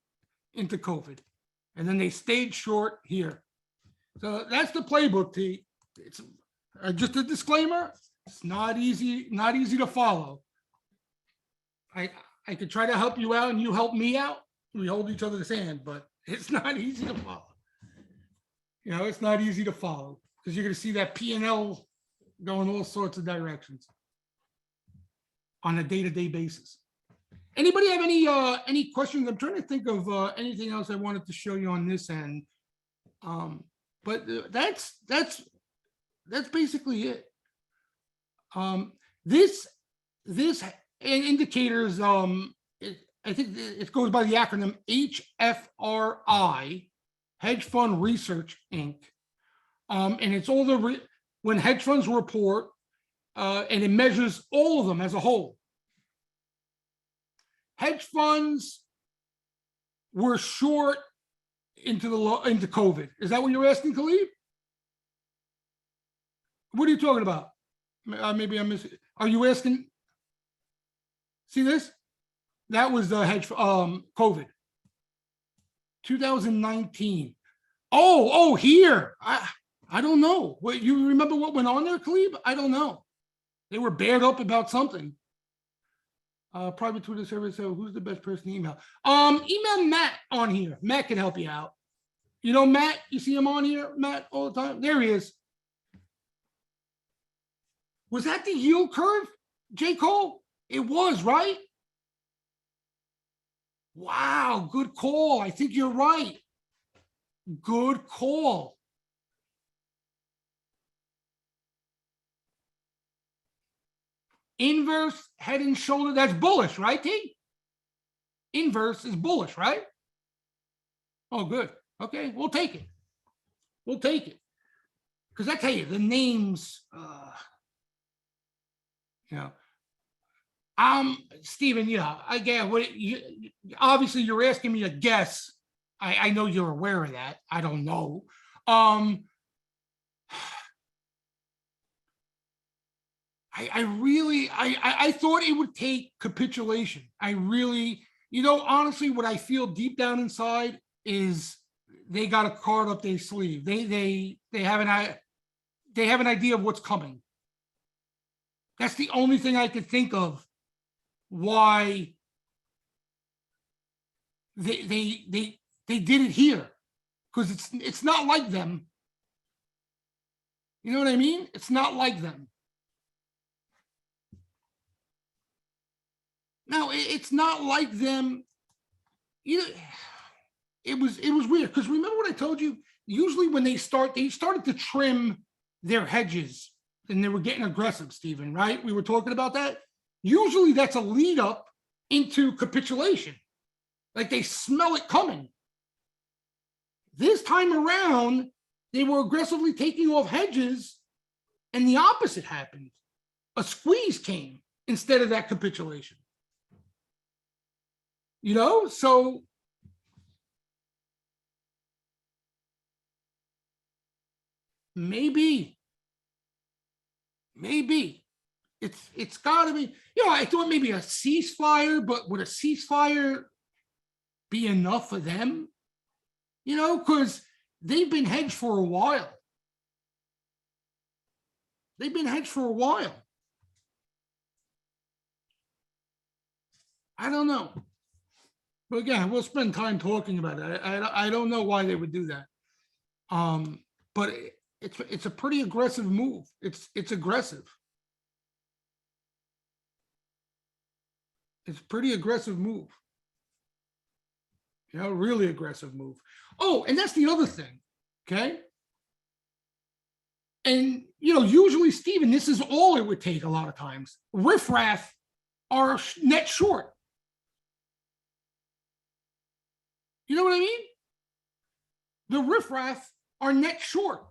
into COVID. And then they stayed short here. So that's the playbook, T. It's just a disclaimer. It's not easy to follow. I could try to help you out and you help me out. We hold each other's hand, but it's not easy to follow. You know, it's not easy to follow because you're going to see that P&L going all sorts of directions on a day-to-day basis. Anybody have any questions? I'm trying to think of anything else I wanted to show you on this end. But that's basically it. This indicators, I think it goes by the acronym HFRI, Hedge Fund Research Inc. And it's all when hedge funds report, and it measures all of them as a whole. Hedge funds were short into COVID. Is that what you're asking, Khalid? What are you talking about? Maybe I'm missing. Are you asking? See this? That was the COVID. 2019. Oh, here. I don't know. What, you remember what went on there, Khalid? I don't know. They were bared up about something. Private Twitter service. So who's the best person to email? Email Matt on here. Matt can help you out. You know Matt? You see him on here, Matt, all the time? There he is. Was that the yield curve, J. Cole? It was, right? Wow, good call. I think you're right. Good call. Inverse head and shoulder, that's bullish, right, T? Inverse is bullish, right? Oh, good. Okay, we'll take it. We'll take it. Because I tell you, the names, you know, Stephen, yeah, again, obviously you're asking me to guess. I know you're aware of that. I don't know. I thought it would take capitulation. I really, you know, honestly, what I feel deep down inside is they got a card up their sleeve. They have an idea of what's coming. That's the only thing I could think of why they did it here, because it's not like them. You know what I mean? It's not like them. No, it's not like them. You know, it was weird because remember what I told you? Usually when they started to trim their hedges and they were getting aggressive, Stephen, right? We were talking about that. Usually that's a lead up into capitulation. Like they smell it coming. This time around, they were aggressively taking off hedges and the opposite happened. A squeeze came instead of that capitulation. You know, so maybe it's got to be, you know, I thought maybe a ceasefire, but would a ceasefire be enough for them? You know, because they've been hedged for a while. They've been hedged for a while. I don't know. But again, we'll spend time talking about it. I don't know why they would do that. But it's a pretty aggressive move. It's aggressive. It's a pretty aggressive move. You know, really aggressive move. Oh, and that's the other thing. Okay. And, you know, usually, Stephen, this is all it would take a lot of times. Riffraff are net short. You know what I mean? The riffraff are net short.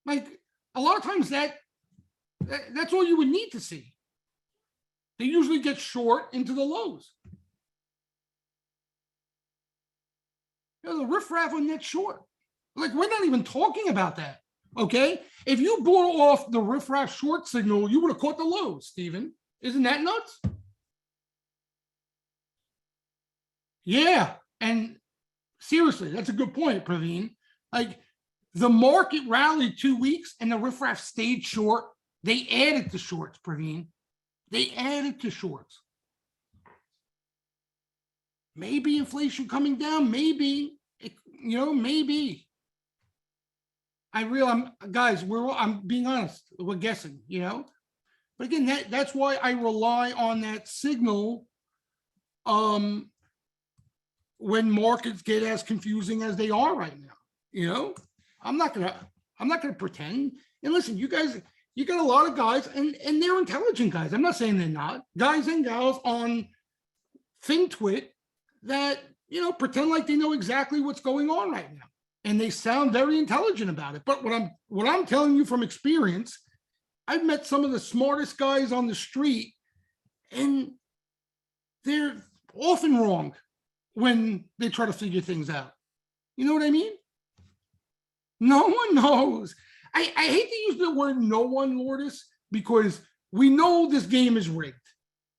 Like a lot of times that's all you would need to see. They usually get short into the lows. The riffraff on net short. Like, we're not even talking about that. Okay. If you bought off the riffraff short signal, you would have caught the lows, Steven. Isn't that nuts? Yeah. And seriously, that's a good point, Praveen. Like, the market rallied 2 weeks and the riffraff stayed short. They added to shorts, Praveen. They added to shorts. Maybe inflation coming down, maybe, maybe. Guys, I'm being honest, we're guessing, But again, that's why I rely on that signal when markets get as confusing as they are right now. I'm not gonna pretend. And listen, you guys, you got a lot of guys, and they're intelligent guys. I'm not saying they're not. Guys and gals on FinTwit that, pretend like they know exactly what's going on right now. And they sound very intelligent about it. But what I'm telling you from experience, I've met some of the smartest guys on the street, and they're often wrong when they try to figure things out. You know what I mean? No one knows. I hate to use the word no one, Lourdes, because we know this game is rigged.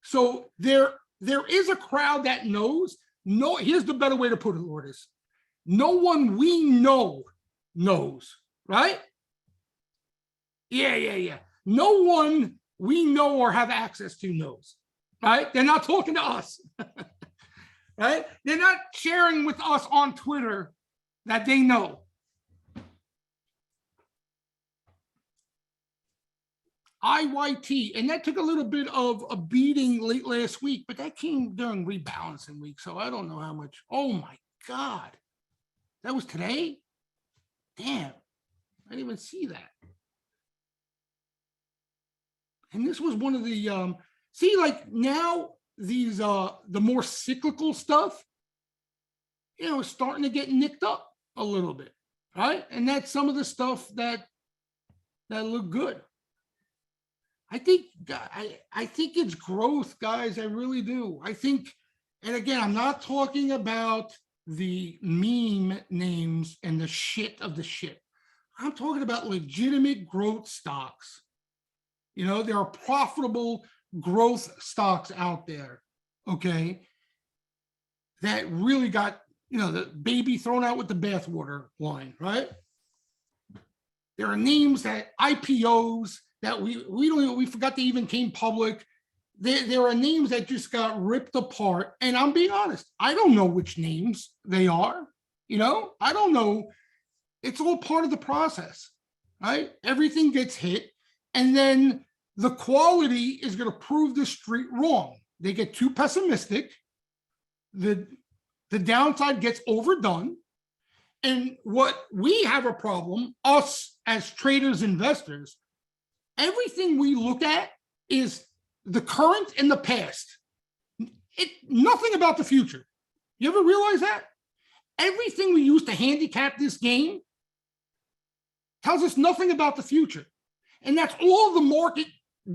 So there is a crowd that knows. No, here's the better way to put it, Lourdes. No one we know knows, right? Yeah. No one we know or have access to knows, right? They're not talking to us, right? They're not sharing with us on Twitter that they know. IYT, and that took a little bit of a beating late last week, but that came during rebalancing week, so I don't know how much. Oh my God. That was today? Damn, I didn't even see that. And this was one of the, see, like now these, the more cyclical stuff, is starting to get nicked up a little bit, right? And that's some of the stuff that look good. I think it's growth, guys. I really do. I think, and again, I'm not talking about the meme names and the shit of the shit. I'm talking about legitimate growth stocks. There are profitable growth stocks out there, okay, that really got, the baby thrown out with the bathwater line, right? There are names that IPOs that we forgot they even came public. There are names that just got ripped apart. And I'm being honest, I don't know which names they are. I don't know. It's all part of the process, right? Everything gets hit. And then the quality is going to prove the street wrong. They get too pessimistic. The downside gets overdone. And what we have a problem, us as traders, investors, everything we look at is the current and the past. Nothing about the future. You ever realize that? Everything we use to handicap this game tells us nothing about the future. And that's all the market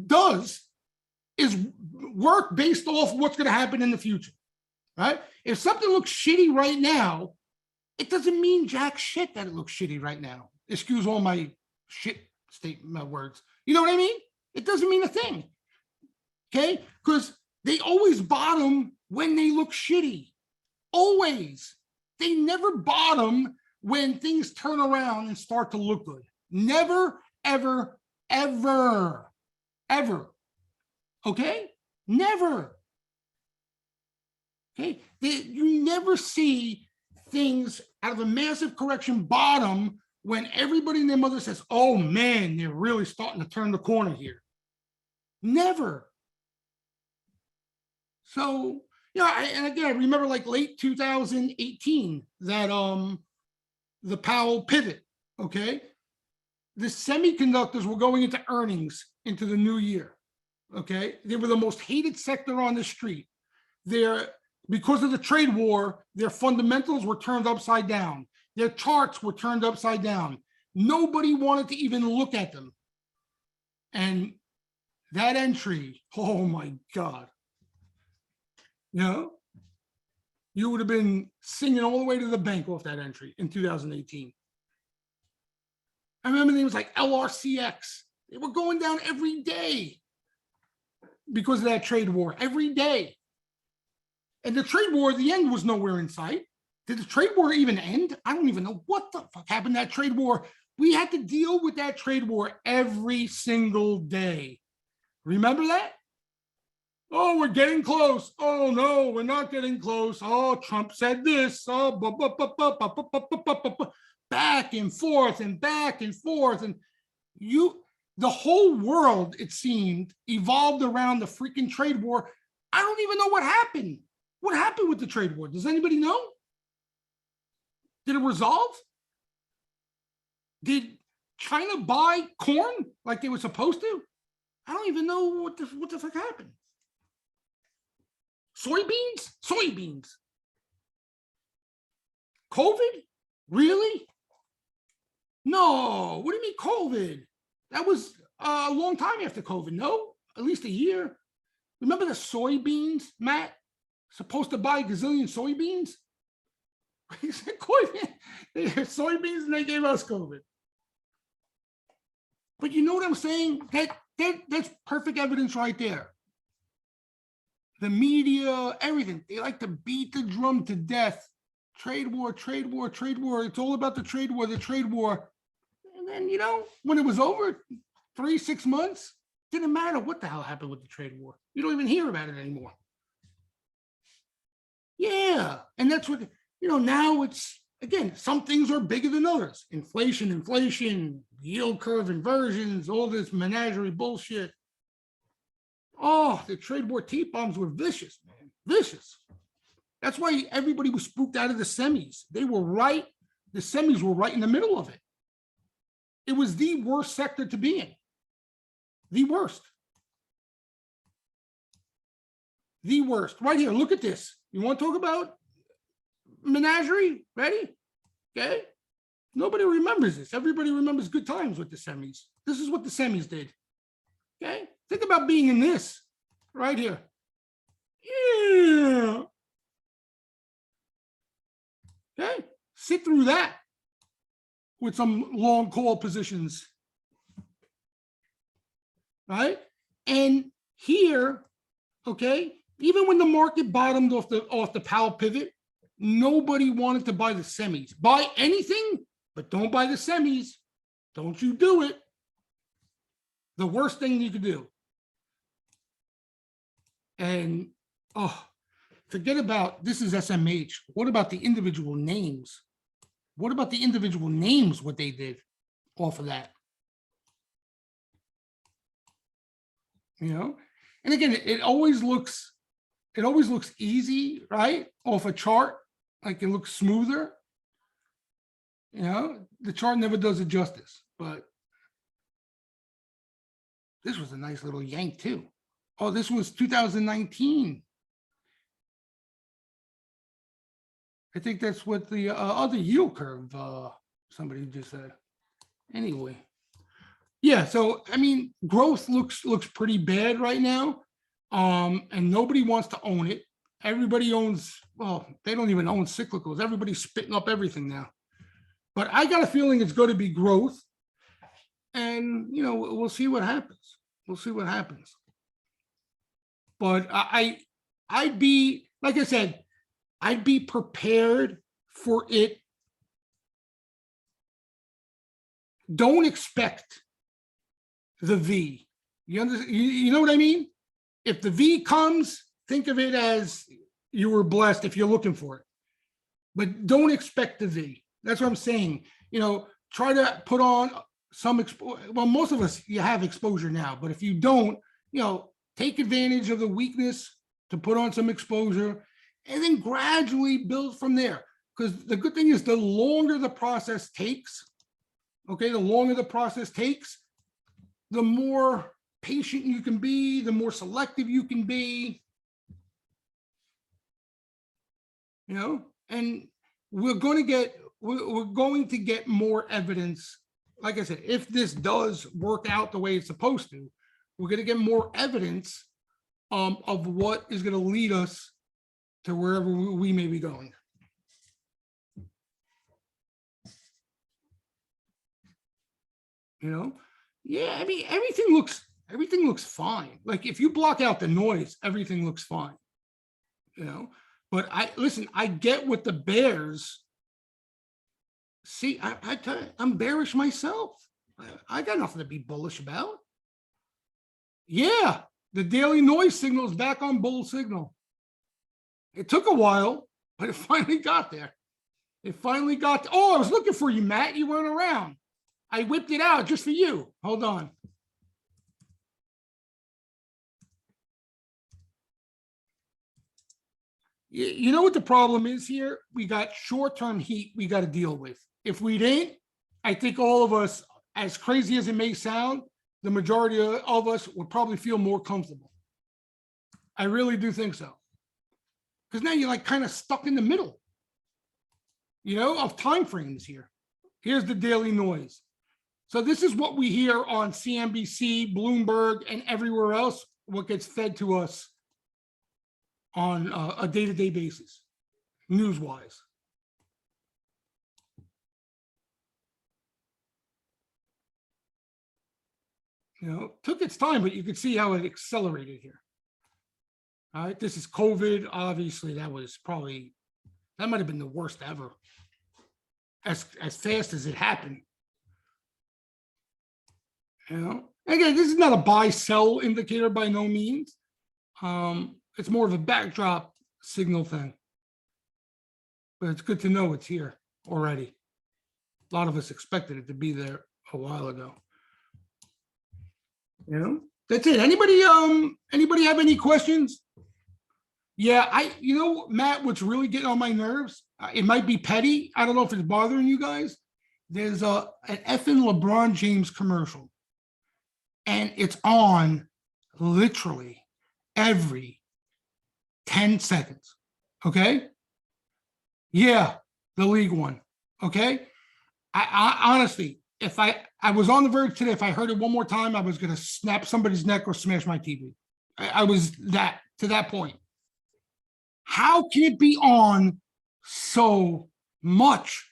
does, is work based off what's going to happen in the future, right? If something looks shitty right now, it doesn't mean jack shit that it looks shitty right now. Excuse all my shit statement words. You know what I mean? It doesn't mean a thing, okay? Because they always bottom when they look shitty. Always. They never bottom when things turn around and start to look good. Never, ever, ever, ever. Okay? Never. Okay? You never see things out of a massive correction bottom when everybody and their mother says, oh man, they're really starting to turn the corner here. Never. So, and again, I remember like late 2018 that the Powell pivot, okay? The semiconductors were going into earnings into the new year, okay? They were the most hated sector on the street. Because of the trade war, their fundamentals were turned upside down. Their charts were turned upside down. Nobody wanted to even look at them. And that entry, oh my God. You you would have been singing all the way to the bank off that entry in 2018. I remember names like LRCX. They were going down every day because of that trade war, every day. And the trade war at the end was nowhere in sight. Did the trade war even end? I don't even know what the fuck happened to that trade war. We had to deal with that trade war every single day. Remember that? Oh, we're getting close. Oh, no, we're not getting close. Oh, Trump said this. Oh, back and forth and back and forth. And the whole world, it seemed, evolved around the freaking trade war. I don't even know what happened. What happened with the trade war? Does anybody know? Did it resolve? Did China buy corn like they were supposed to? I don't even know what the fuck happened. Soybeans. COVID? Really? No. What do you mean COVID? That was a long time after COVID. No, at least a year. Remember the soybeans, Matt? Supposed to buy a gazillion soybeans? He said, soybeans, and they gave us COVID. But you know what I'm saying? That's perfect evidence right there. The media, everything. They like to beat the drum to death. Trade war. It's all about the trade war. And then, when it was over, 3-6 months, didn't matter what the hell happened with the trade war. You don't even hear about it anymore. Yeah. And that's what, now it's, again, some things are bigger than others. Inflation, yield curve inversions, all this menagerie bullshit. Oh, the trade war T-bombs were vicious, man. Vicious. That's why everybody was spooked out of the semis. They were right. The semis were right in the middle of it. It was the worst sector to be in. The worst. The worst. Right here, look at this. You want to talk about menagerie? Ready? Okay. Nobody remembers this. Everybody remembers good times with the semis. This is what the semis did. Okay. Think about being in this right here. Yeah. Okay. Sit through that with some long call positions. Right. And here, okay, even when the market bottomed off the Powell pivot, nobody wanted to buy the semis. Buy anything, but don't buy the semis. Don't you do it. The worst thing you could do. And, forget about, this is SMH. What about the individual names? What about the individual names, what they did off of that? And again, it always looks easy, right? Off a chart, like it looks smoother. The chart never does it justice, but this was a nice little yank too. Oh, this was 2019. I think that's what the other yield curve, somebody just said. Anyway. Yeah, so, I mean, growth looks pretty bad right now, and nobody wants to own it. Everybody owns, well, they don't even own cyclicals. Everybody's spitting up everything now. But I got a feeling it's going to be growth, and, we'll see what happens. We'll see what happens. But I'd be, like I said, I'd be prepared for it. Don't expect the V. You understand? You know what I mean? If the V comes, think of it as you were blessed if you're looking for it. But don't expect the V. That's what I'm saying. Try to put on some well, most of us, you have exposure now, but if you don't, take advantage of the weakness to put on some exposure and then gradually build from there. Because the good thing is the longer the process takes, okay, the longer the process takes, the more patient you can be, the more selective you can be, and we're going to get more evidence. Like I said, if this does work out the way it's supposed to, we're going to get more evidence of what is going to lead us to wherever we may be going. You know, yeah, I mean, everything looks fine. Like if you block out the noise, everything looks fine. You know, but I get what the bears see. I tell you, I'm bearish myself. I got nothing to be bullish about. Yeah, the daily noise signal is back on bull signal. It took a while, but it finally got there. It finally got. Oh, I was looking for you, Matt. You weren't around. I whipped it out just for you. Hold on. You know what the problem is here? We got short-term heat we got to deal with. If we didn't, I think all of us, as crazy as it may sound, the majority of us would probably feel more comfortable. I really do think so. Because now you're like kind of stuck in the middle, you know, of time frames here. Here's the daily noise. So this is what we hear on CNBC, Bloomberg, and everywhere else, what gets fed to us on a day-to-day basis, news-wise. You know, took its time, but you could see how it accelerated here. All right, this is COVID. Obviously, that might have been the worst ever. As fast as it happened. You know, again, this is not a buy-sell indicator by no means. It's more of a backdrop signal thing. But it's good to know it's here already. A lot of us expected it to be there a while ago. You know, that's it. Anybody have any questions? Yeah, you know, Matt, what's really getting on my nerves, it might be petty. I don't know if it's bothering you guys. There's an effing LeBron James commercial. And it's on literally every 10 seconds. Okay. Yeah, the league one. Okay. I honestly, if I was on the verge today, if I heard it one more time, I was going to snap somebody's neck or smash my TV. I was to that point. How can it be on so much?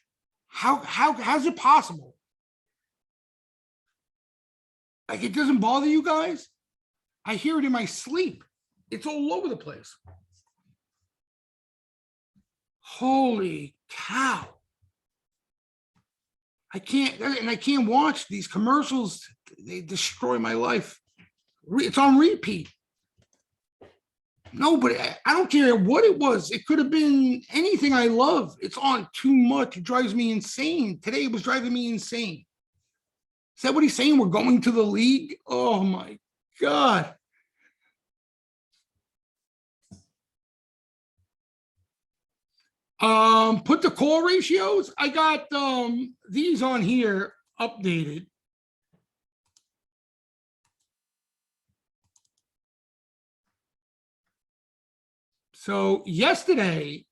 How's it possible? Like, it doesn't bother you guys? I hear it in my sleep. It's all over the place. Holy cow. I can't watch these commercials. They destroy my life. It's on repeat. No, but I don't care what it was. It could have been anything I love. It's on too much. It drives me insane. Today it was driving me insane. Is that what he's saying? We're going to the league? Oh my God. Put the call ratios. I got these on here updated. So yesterday,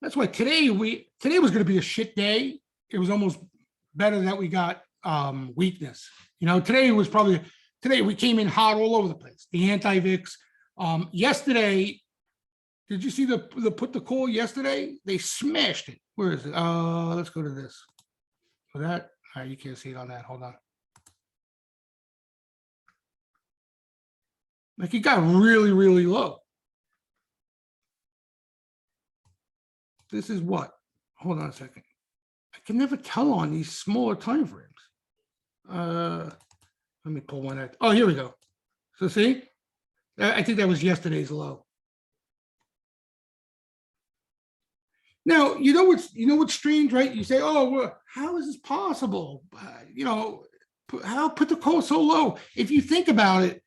that's why today was going to be a shit day. It was almost better that we got weakness. You know, today we came in hot all over the place. The anti-VIX. Yesterday, did you see the put the call yesterday? They smashed it. Where is it? Let's go to this. For that, you can't see it on that. Hold on. Like, it got really, really low. This is what? Hold on a second. I can never tell on these smaller time frames. Let me pull one out. Oh, here we go. So see, I think that was yesterday's low. Now, you know what's strange, right? You say, oh, well, how is this possible? You know, how put the call so low? If you think about it,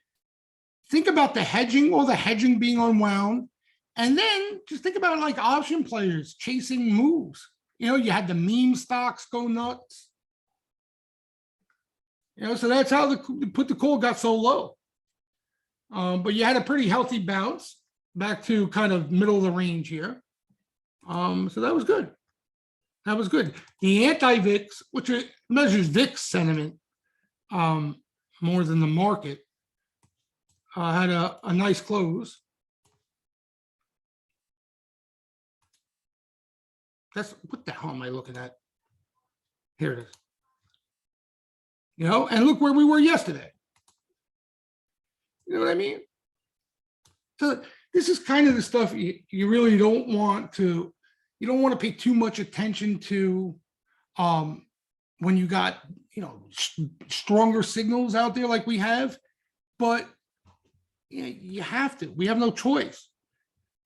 think about the hedging, all the hedging being unwound. And then just think about like option players chasing moves. You know, you had the meme stocks go nuts. You know, so that's how the put the call got so low. But you had a pretty healthy bounce back to kind of middle of the range here. So that was good. That was good. The anti-VIX, which measures VIX sentiment more than the market, had a nice close. That's what the hell am I looking at? Here it is. You know, and look where we were yesterday. You know what I mean? So this is kind of the stuff you really don't want to, you don't want to pay too much attention to when you got, you know, stronger signals out there like we have, but you have to, we have no choice.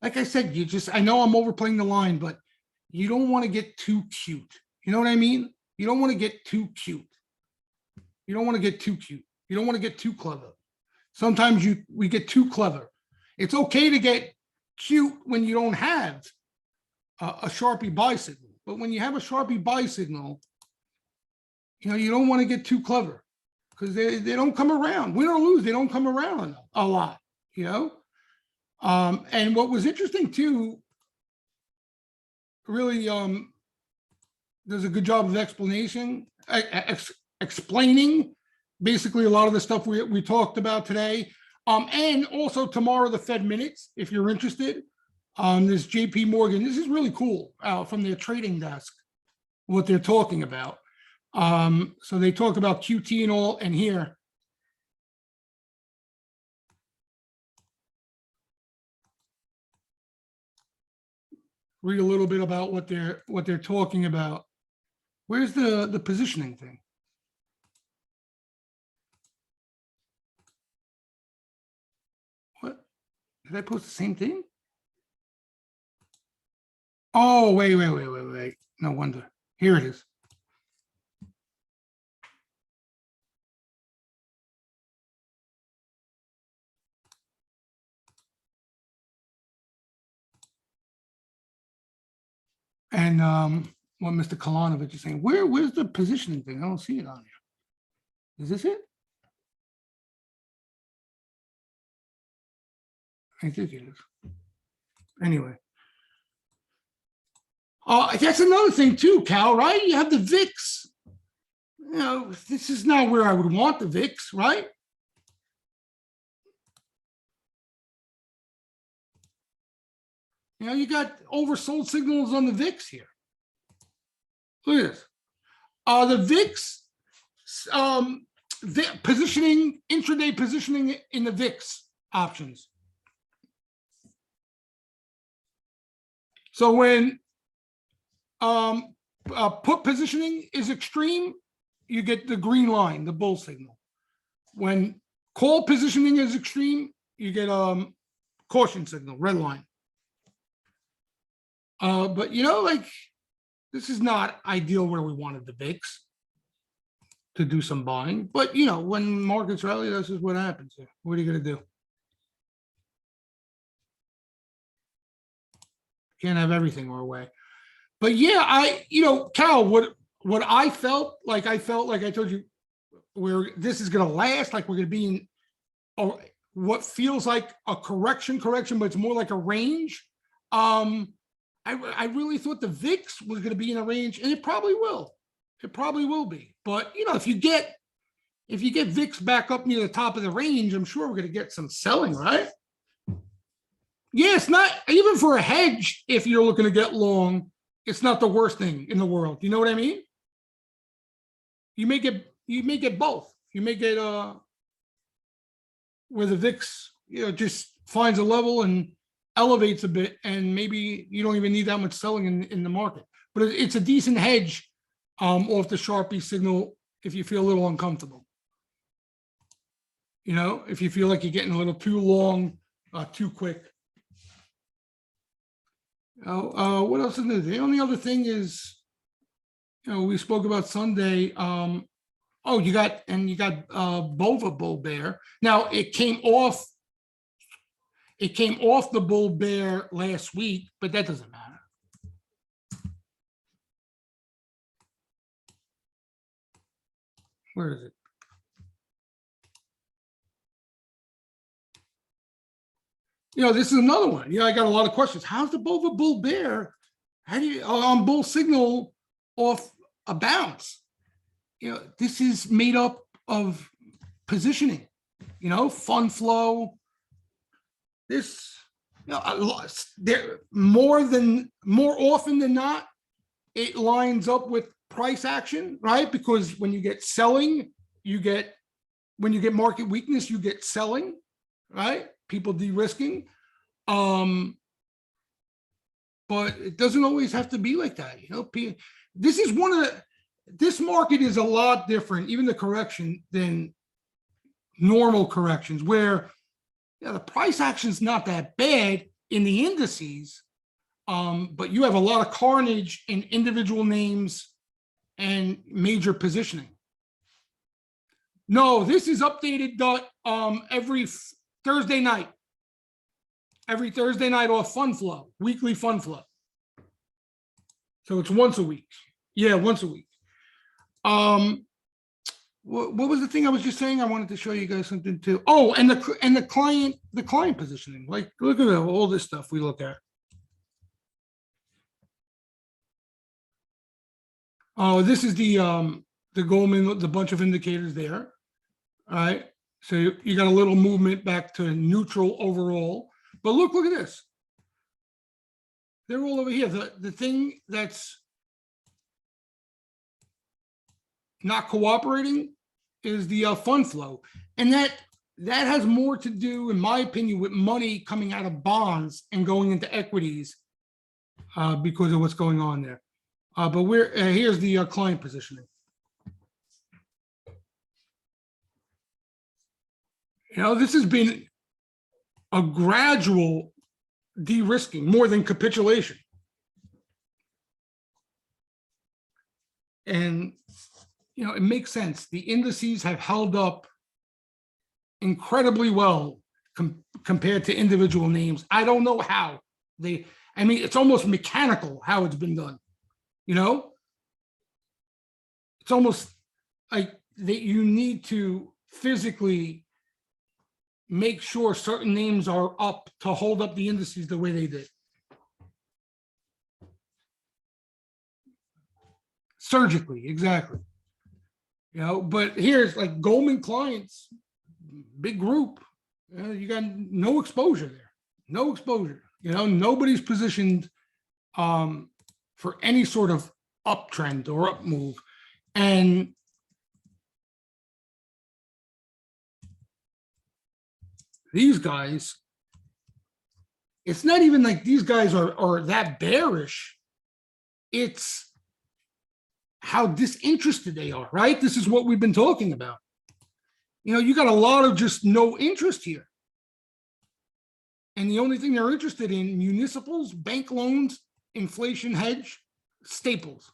Like I said, I know I'm overplaying the line, but you don't want to get too cute. You know what I mean? You don't want to get too cute. You don't want to get too cute. You don't want to get too clever. Sometimes we get too clever. It's okay to get cute when you don't have a Sharpie buy signal, but when you have a Sharpie buy signal, you know, you don't want to get too clever because they don't come around. Win or lose, they don't come around a lot, you know? And what was interesting too, really, does a good job of explaining basically a lot of the stuff we talked about today. And also tomorrow, the Fed minutes, if you're interested. This JP Morgan, this is really cool from their trading desk, what they're talking about. So they talk about QT and all, and here. Read a little bit about what they're talking about. Where's the positioning thing? What? Did I post the same thing? Oh, wait. No wonder. Here it is. And what Mr. Kalanovich is saying, where's the positioning thing? I don't see it on here. Is this it? I think it is. Anyway. That's another thing too, Cal, right? You have the VIX. You know, this is not where I would want the VIX, right? You know, you got oversold signals on the VIX here. Look at this. The VIX positioning, intraday positioning in the VIX options. So when put positioning is extreme, you get the green line, the bull signal. When call positioning is extreme, you get caution signal, red line. But you know, like, this is not ideal where we wanted the VIX to do some buying. But you know, when markets rally, this is what happens here. What are you gonna do? Can't have everything our way. But yeah, you know, Cal, what I felt like I told you, this is gonna last, like we're gonna be in what feels like a correction, but it's more like a range. I really thought the VIX was going to be in a range, and it probably will. It probably will be. But you know, if you get VIX back up near the top of the range, I'm sure we're going to get some selling, right? Yeah, it's not even for a hedge. If you're looking to get long, it's not the worst thing in the world. You know what I mean? You may get both. You may get where the VIX, you know, just finds a level and elevates a bit, and maybe you don't even need that much selling in the market. But it's a decent hedge off the Sharpie signal if you feel a little uncomfortable. You know, if you feel like you're getting a little too long, too quick. What else is there? The only other thing is, you know, we spoke about Sunday. You got Bova Bull Bear. Now it came off the Bull Bear last week, but that doesn't matter. Where is it? You know, this is another one. You know, I got a lot of questions. How's the Bova Bull Bear? How do you on bull signal off a bounce? You know, this is made up of positioning. You know, fund flow. This, you know, there more often than not, it lines up with price action, right? Because when you get selling, when you get market weakness, you get selling, right? People de-risking. But it doesn't always have to be like that. This is this market is a lot different, even the correction, than normal corrections, where the price action is not that bad in the indices, but you have a lot of carnage in individual names and major positioning. No, this is updated every Thursday night. Every Thursday night off Fund Flow, weekly Fund Flow. So it's once a week. Yeah, once a week. What was the thing I was just saying? I wanted to show you guys something too. Oh, and the client positioning. Like, look at all this stuff we look at. Oh, this is the Goldman, the bunch of indicators there. All right. So you got a little movement back to neutral overall. But look at this. They're all over here. The thing that's not cooperating is the fund flow. And that has more to do, in my opinion, with money coming out of bonds and going into equities because of what's going on there. But here's the client positioning. This has been a gradual de-risking more than capitulation. And, it makes sense. The indices have held up incredibly well compared to individual names. I don't know how it's almost mechanical how it's been done. It's almost like that you need to physically make sure certain names are up to hold up the indices the way they did. Surgically, exactly. But here's like Goldman clients, big group. You got no exposure there. No exposure. Nobody's positioned for any sort of uptrend or up move. And these guys, it's not even like these guys are that bearish. It's how disinterested they are, right? This is what we've been talking about. You got a lot of just no interest here. And the only thing they're interested in, municipals, bank loans, inflation hedge, staples,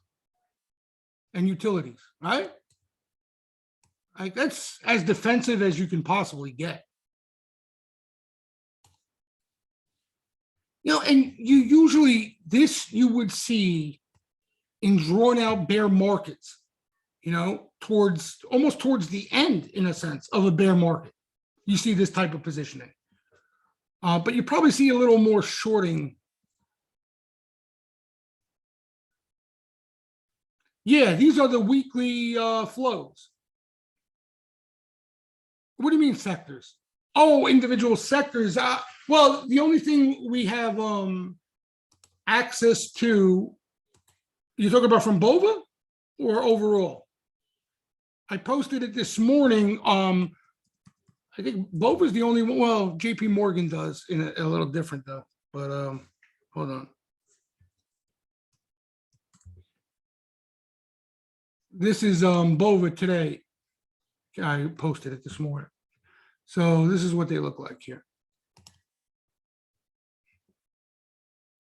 and utilities, right? Like, that's as defensive as you can possibly get. And you would see in drawn out bear markets, almost towards the end, in a sense, of a bear market. You see this type of positioning. But you probably see a little more shorting. Yeah, these are the weekly flows. What do you mean sectors? Oh, individual sectors. Well, the only thing we have access to, you talking about from BOVA or overall? I posted it this morning. I think BOVA is the only one. Well, JP Morgan does in a little different though. But hold on. This is BOVA today. I posted it this morning. So this is what they look like here.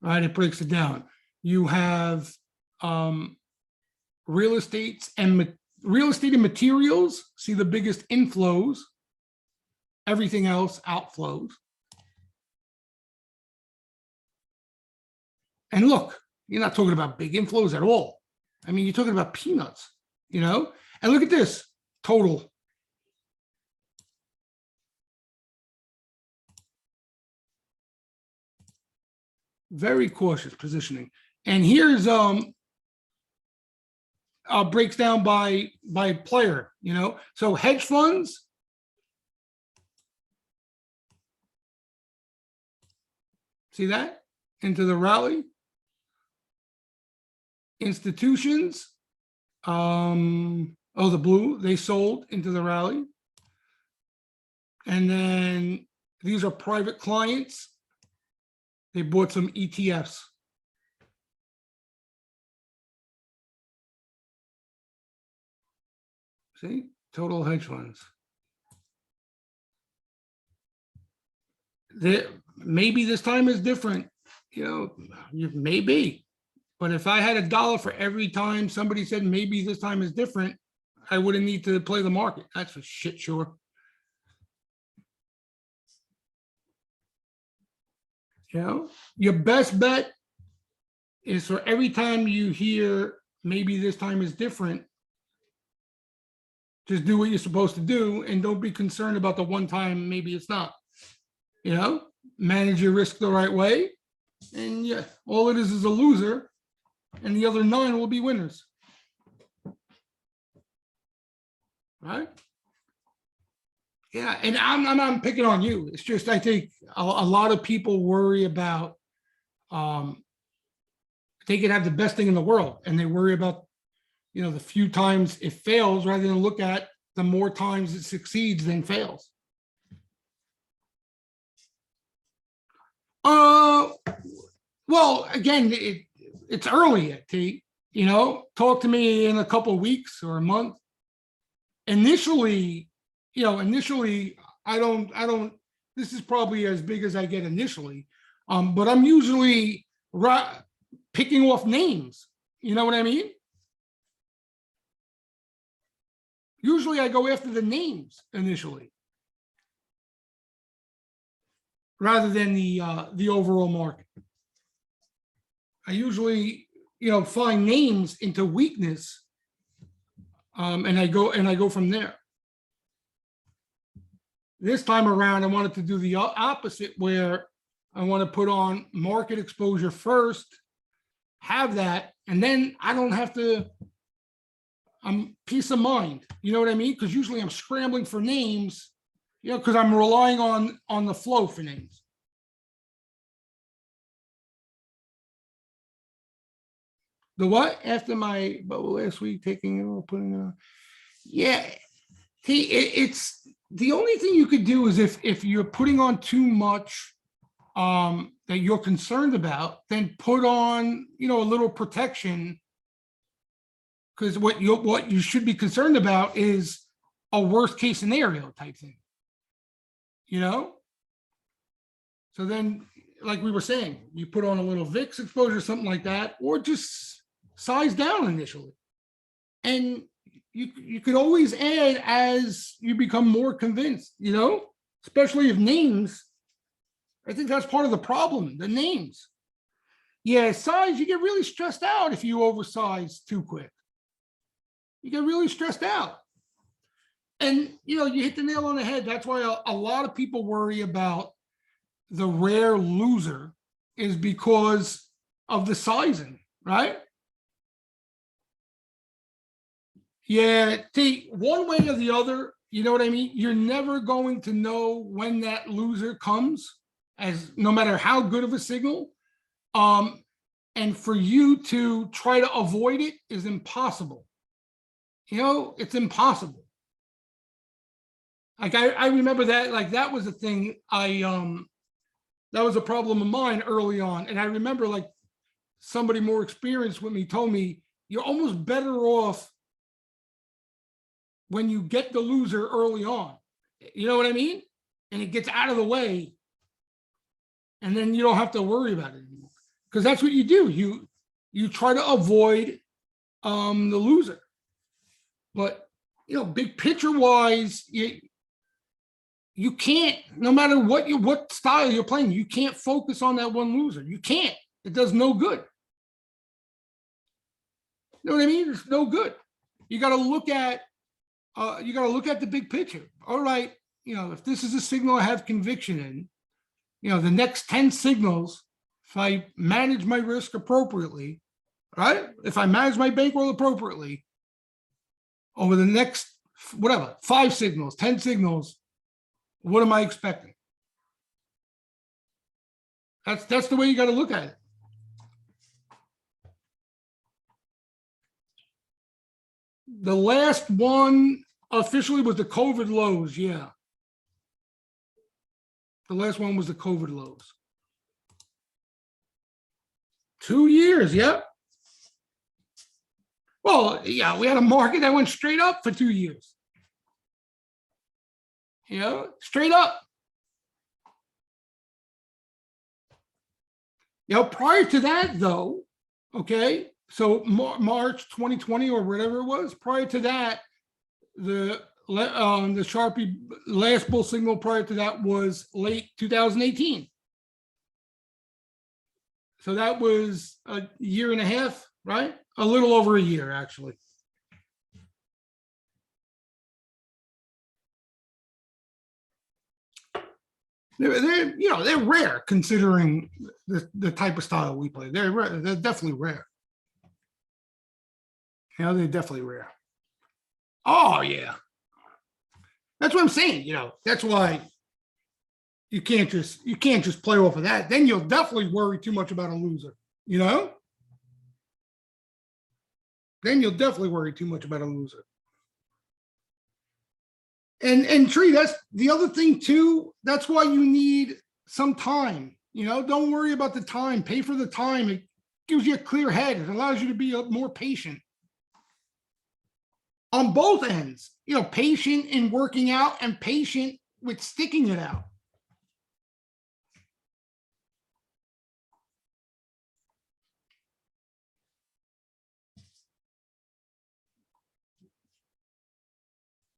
All right, it breaks it down. You have real estate and materials. See the biggest inflows. Everything else outflows. And look, you're not talking about big inflows at all. I mean, you're talking about peanuts, And look at this total. Very cautious positioning. And here's breaks down by player, So hedge funds, see that into the rally. Institutions, the blue, they sold into the rally. And then these are private clients. They bought some ETFs. See, total hedge funds. Maybe this time is different, maybe. But if I had $1 for every time somebody said maybe this time is different, I wouldn't need to play the market. That's for shit sure. Your best bet is for every time you hear maybe this time is different, just do what you're supposed to do and don't be concerned about the one time maybe it's not. Manage your risk the right way. And yeah, all it is a loser, and the other 9 will be winners. Right? Yeah, and I'm picking on you. It's just I think a lot of people worry about they could have the best thing in the world, and they worry about the few times it fails rather than look at the more times it succeeds than fails. Well, again, it's early yet, T. Talk to me in a couple of weeks or a month. Initially, I don't, this is probably as big as I get initially. But I'm usually picking off names. You know what I mean? Usually I go after the names initially, rather than the overall market. I usually, find names into weakness, and I go from there. This time around, I wanted to do the opposite, where I want to put on market exposure first, have that, and then I don't have to. I'm peace of mind. You know what I mean? Because usually I'm scrambling for names, because I'm relying on the flow for names. The what? After my bubble last week, putting yeah. It's the only thing you could do is if you're putting on too much that you're concerned about, then put on a little protection, because what you should be concerned about is a worst case scenario type thing. So then, like we were saying, you put on a little VIX exposure, something like that, or just size down initially. And you could always add as you become more convinced, especially if names. I think that's part of the problem, the names. Yeah, size, you get really stressed out if you oversize too quick. You get really stressed out. And, you hit the nail on the head. That's why a lot of people worry about the rare loser, is because of the sizing, right? Yeah, one way or the other, you know what I mean? You're never going to know when that loser comes, as no matter how good of a signal. And for you to try to avoid it is impossible. It's impossible. Like I remember that, like that was a thing that was a problem of mine early on. And I remember like somebody more experienced with me told me, you're almost better off when you get the loser early on. You know what I mean? And it gets out of the way. And then you don't have to worry about it anymore. Because that's what you do. You try to avoid the loser. But big picture wise, you can't, no matter what style you're playing, you can't focus on that one loser. You can't. It does no good. You know what I mean? It's no good. You got to look at the big picture. All right, if this is a signal I have conviction in, the next 10 signals, if I manage my risk appropriately, right? If I manage my bankroll appropriately, over the next, 5 signals, 10 signals, what am I expecting? That's the way you got to look at it. The last one officially was the COVID lows. Yeah. The last one was the COVID lows. 2 years. Yep. Well, yeah, we had a market that went straight up for 2 years. You know, straight up. You know, prior to that, though, okay, so March 2020 or whatever it was, prior to that, the Sharpie last bull signal prior to that was late 2018. So that was a year and a half, right? A little over a year, actually. They're rare considering the type of style we play. They're rare. They're definitely rare. You know, they're definitely rare. Oh yeah, that's what I'm saying. You know, that's why you can't just play off of that. Then you'll definitely worry too much about a loser. You know, then you'll definitely worry too much about a loser. And Tree, that's the other thing too. That's why you need some time. You know, don't worry about the time. Pay for the time. It gives you a clear head. It allows you to be more patient on both ends. You know, patient in working out and patient with sticking it out.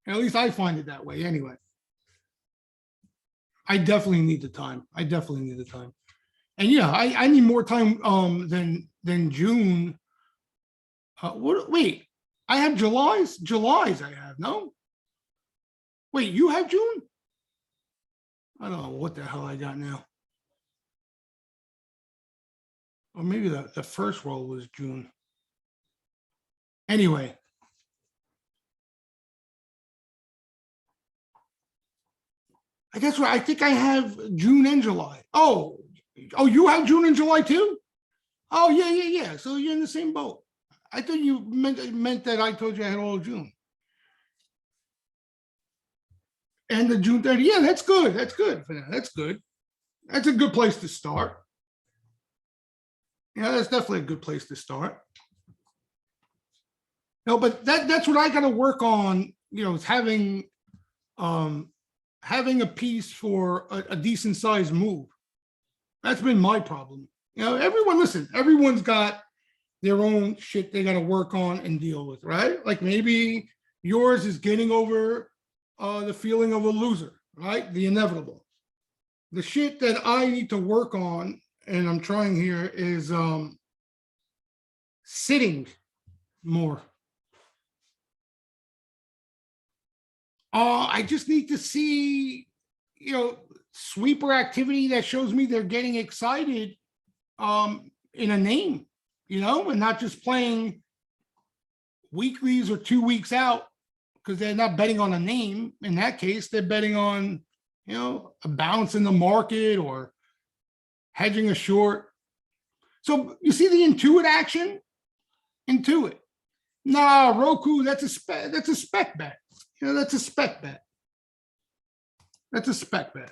At least I find it that way anyway. I definitely need the time. I definitely need the time. And yeah, I need more time than June. Wait, I have July's I have, no? Wait, you have June? I don't know what the hell I got now. Or maybe the first roll was June. Anyway. I guess what I think I have June and July. Oh, you have June and July too? Oh, yeah. So you're in the same boat. I thought you meant that I told you I had all of June. And the June 30. Yeah, that's good. That's good for that. That's good. That's a good place to start. Yeah, that's definitely a good place to start. No, but that's what I got to work on, you know, is having a piece for a decent sized move. That's been my problem. You know, everyone's got their own shit they got to work on and deal with, right? Like maybe yours is getting over the feeling of a loser, right? The inevitable. The shit that I need to work on, and I'm trying here, is sitting more. I just need to see, you know, sweeper activity that shows me they're getting excited in a name, you know, and not just playing weeklies or 2 weeks out, because they're not betting on a name. In that case, they're betting on, you know, a bounce in the market or hedging a short. So you see the Intuit action? Intuit. Nah, Roku, that's a spec bet. You know, that's a spec bet. That's a spec bet.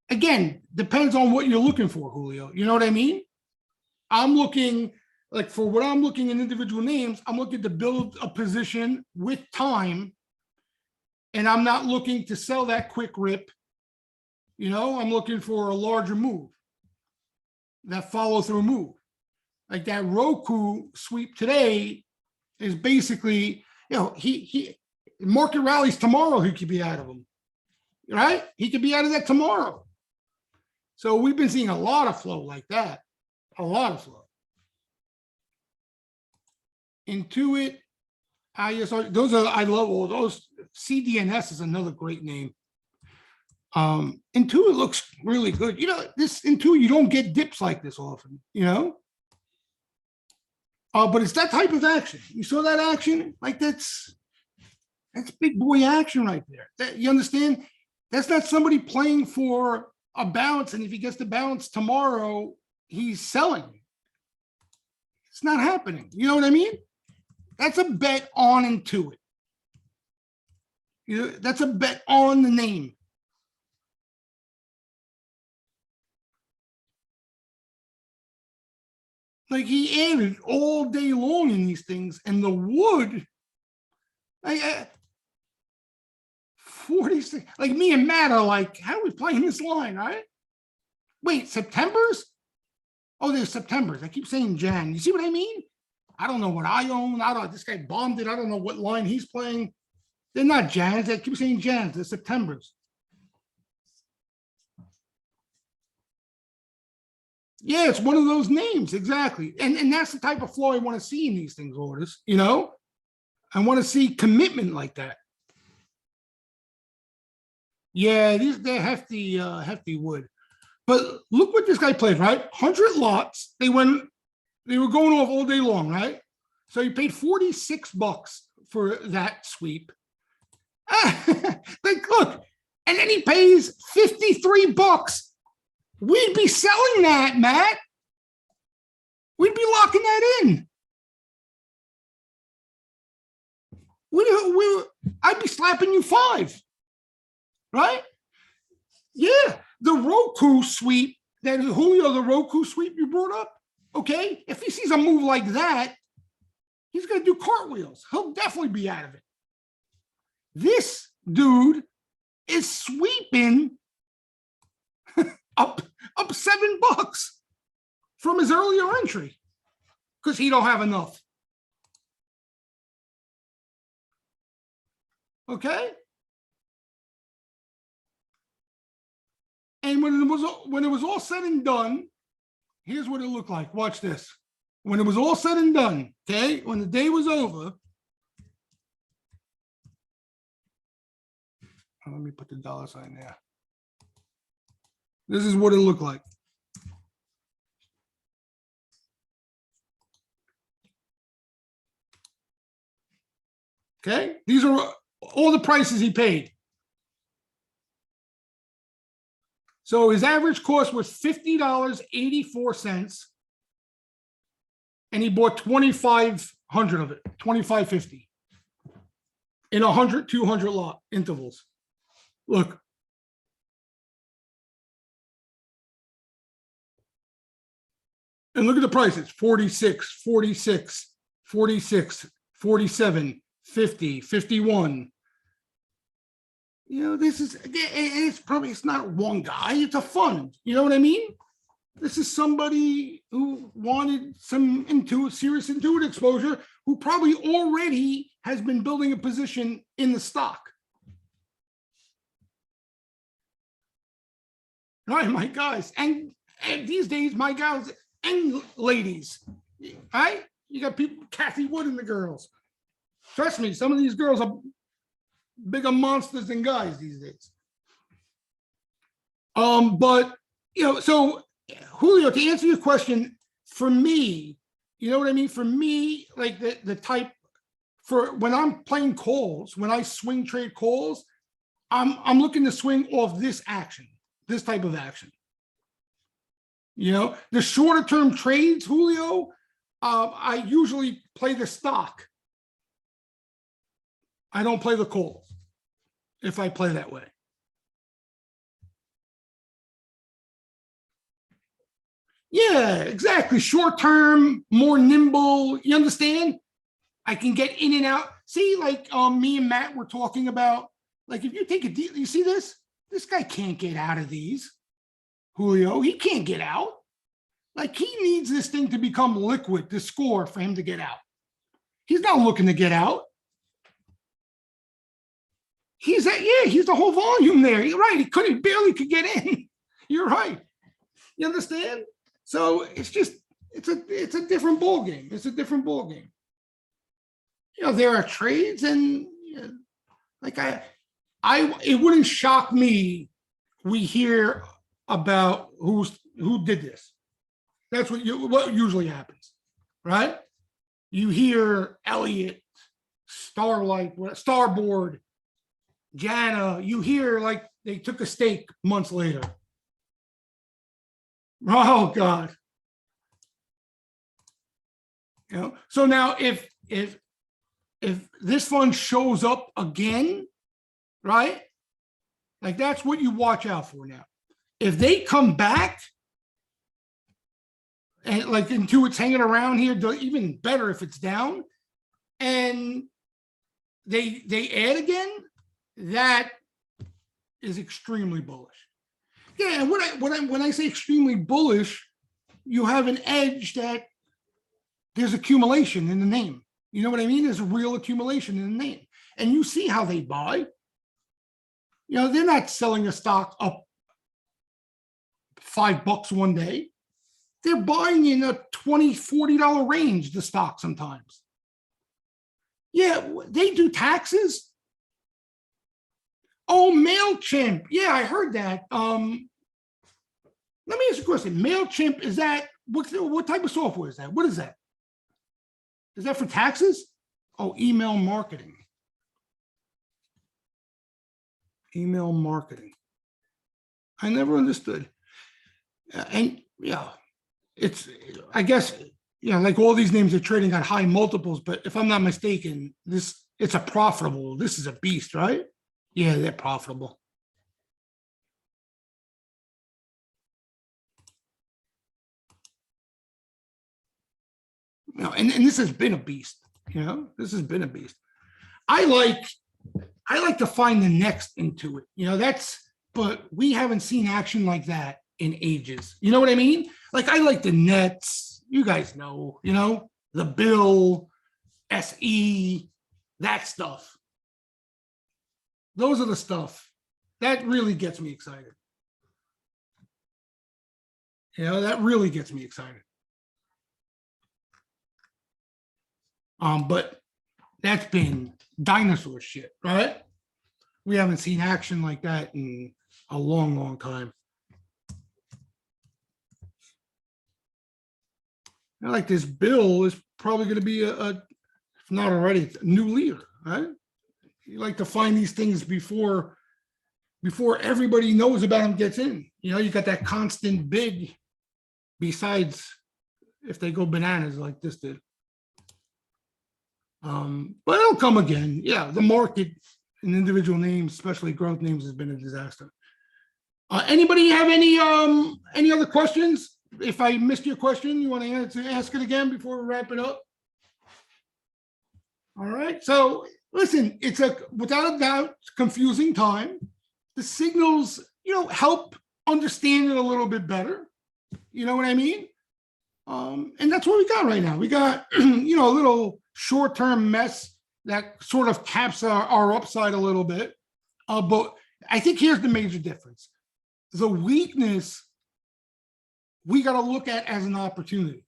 Again, depends on what you're looking for, Julio. You know what I mean? I'm looking, like for what I'm looking in individual names, I'm looking to build a position with time. And I'm not looking to sell that quick rip. You know, I'm looking for a larger move. That follow through move. Like that Roku sweep today is basically, you know, he market rallies tomorrow, he could be out of them, right? He could be out of that tomorrow. So we've been seeing a lot of flow like that, a lot of flow. Intuit, those are, I love all those. CDNS is another great name. Intuit looks really good. You know, this Intuit, you don't get dips like this often, you know? But it's that type of action. You saw that action? Like that's big boy action right there. You understand? That's not somebody playing for a bounce, and if he gets the bounce tomorrow, he's selling. It's not happening. You know what I mean? That's a bet on into it. You know, that's a bet on the name. Like he added all day long in these things, and the wood, like 46. Like me and Matt are like, how are we playing this line, right? Wait, September's? Oh, there's September's. I keep saying Jan. You see what I mean? I don't know what I own. I don't. This guy bombed it. I don't know what line he's playing. They're not Jans. I keep saying Jans. They're September's. Yeah, it's one of those names, exactly. And that's the type of flow I want to see in these things, Orders. You know, I want to see commitment like that. Yeah, they're hefty, hefty wood. But look what this guy played, right? 100 lots. They were going off all day long, right? So he paid $46 for that sweep. Like, look, and then he pays $53. We'd be selling that, Matt. We'd be locking that in. I'd be slapping you 5, right? Yeah, the Roku sweep, that Julio, the Roku sweep you brought up, okay? If he sees a move like that, he's going to do cartwheels. He'll definitely be out of it. This dude is sweeping up $7 from his earlier entry because he don't have enough. Okay. And when it was all said and done, here's what it looked like. Watch this. When it was all said and done, okay, when the day was over, let me put the dollar sign there. This is what it looked like. Okay, these are all the prices he paid. So his average cost was $50.84, and he bought 2,500 of it, 2,550 in 100, 200 lot intervals. Look. And look at the prices: 46, 46, 46, 47, 50, 51. You know, this is, it's not one guy, it's a fund. You know what I mean? This is somebody who wanted some serious intuitive exposure, who probably already has been building a position in the stock. Right, my guys. And these days, my guys and ladies, right? You got people, Kathy Wood and the girls. Trust me, some of these girls are bigger monsters than guys these days. But you know, so Julio, to answer your question, for me, you know what I mean? For me, like the type for when I'm playing calls, when I swing trade calls, I'm looking to swing off this action, this type of action. You know, the shorter term trades, Julio, I usually play the stock. I don't play the calls if I play that way. Yeah, exactly. Short term, more nimble. You understand? I can get in and out. See, like me and Matt were talking about, like if you take a deal, you see this? This guy can't get out of these. Julio, he can't get out. Like he needs this thing to become liquid to score for him to get out. He's not looking to get out. He's the whole volume there. You're right. He barely could get in. You're right. You understand? So it's a different ball game. It's a different ball game. You know, there are trades, and you know, like it wouldn't shock me. We hear about who did this. That's what usually happens, right? You hear Elliott, Starboard, Jana. You hear like they took a stake months later. Oh God. So now if this fund shows up again, right? Like that's what you watch out for now. If they come back and like into it's hanging around here, even better if it's down, and they add again, that is extremely bullish. Yeah, and when I say extremely bullish, you have an edge that there's accumulation in the name. You know what I mean? There's real accumulation in the name. And you see how they buy. They're not selling a stock up $5 one day. They're buying in a $20, $40 range, the stock sometimes. Yeah, they do taxes. Oh, MailChimp. Yeah, I heard that. Let me ask you a question. MailChimp, is that, what type of software is that? What is that? Is that for taxes? Oh, email marketing. Email marketing. I never understood. And yeah, it's, I guess, like all these names are trading at high multiples, but if I'm not mistaken, this is a beast, right? Yeah, they're profitable. And this has been a beast. This has been a beast. I like to find the next into it. But we haven't seen action like that in ages. You know what I mean? Like I like the Nets. You guys know, the Bill, SE, that stuff. Those are the stuff that really gets me excited. That really gets me excited. But that's been dinosaur shit, right? We haven't seen action like that in a long, long time. Like this Bill is probably going to be if not already, a new leader, right? You like to find these things before everybody knows about them gets in. You got that constant bid besides if they go bananas like this did. But it'll come again. Yeah, the market in individual names, especially growth names, has been a disaster. Anybody have any other questions? If I missed your question, you want to ask it again before we wrap it up? All right. So listen, it's without a doubt confusing time. The signals, help understand it a little bit better. You know what I mean? And that's what we got right now. We got, a little short-term mess that sort of caps our upside a little bit. But I think here's the major difference. The weakness, we got to look at as an opportunity.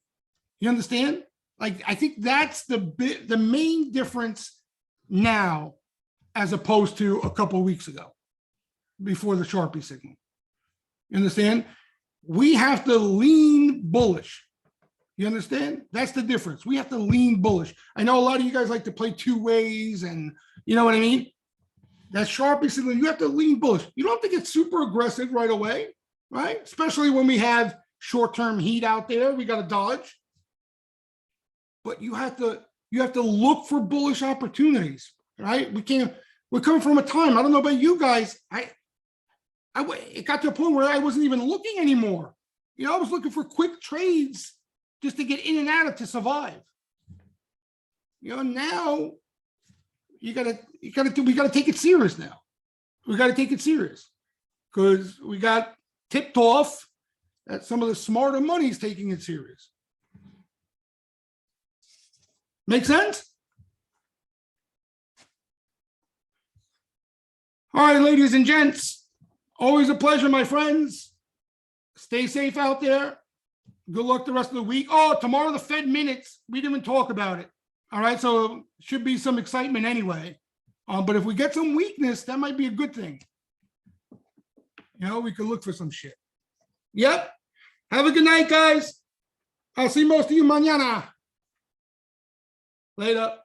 You understand? Like, I think that's the main difference now as opposed to a couple of weeks ago before the Sharpie signal. You understand? We have to lean bullish. You understand? That's the difference. We have to lean bullish. I know a lot of you guys like to play two ways and you know what I mean? That Sharpie signal, you have to lean bullish. You don't have to get super aggressive right away, right? Especially when we have short-term heat out there, we got to dodge. But you have to look for bullish opportunities, right? We're coming from a time, I don't know about you guys, it got to a point where I wasn't even looking anymore. I was looking for quick trades just to get in and out of to survive. Now we got to take it serious now. We got to take it serious because we got tipped off that some of the smarter money is taking it serious. Make sense? All right, ladies and gents, always a pleasure, my friends. Stay safe out there. Good luck the rest of the week. Oh, tomorrow the Fed minutes. We didn't even talk about it. All right, so should be some excitement anyway. But if we get some weakness, that might be a good thing. We could look for some shit. Yep. Have a good night, guys. I'll see most of you mañana. Later.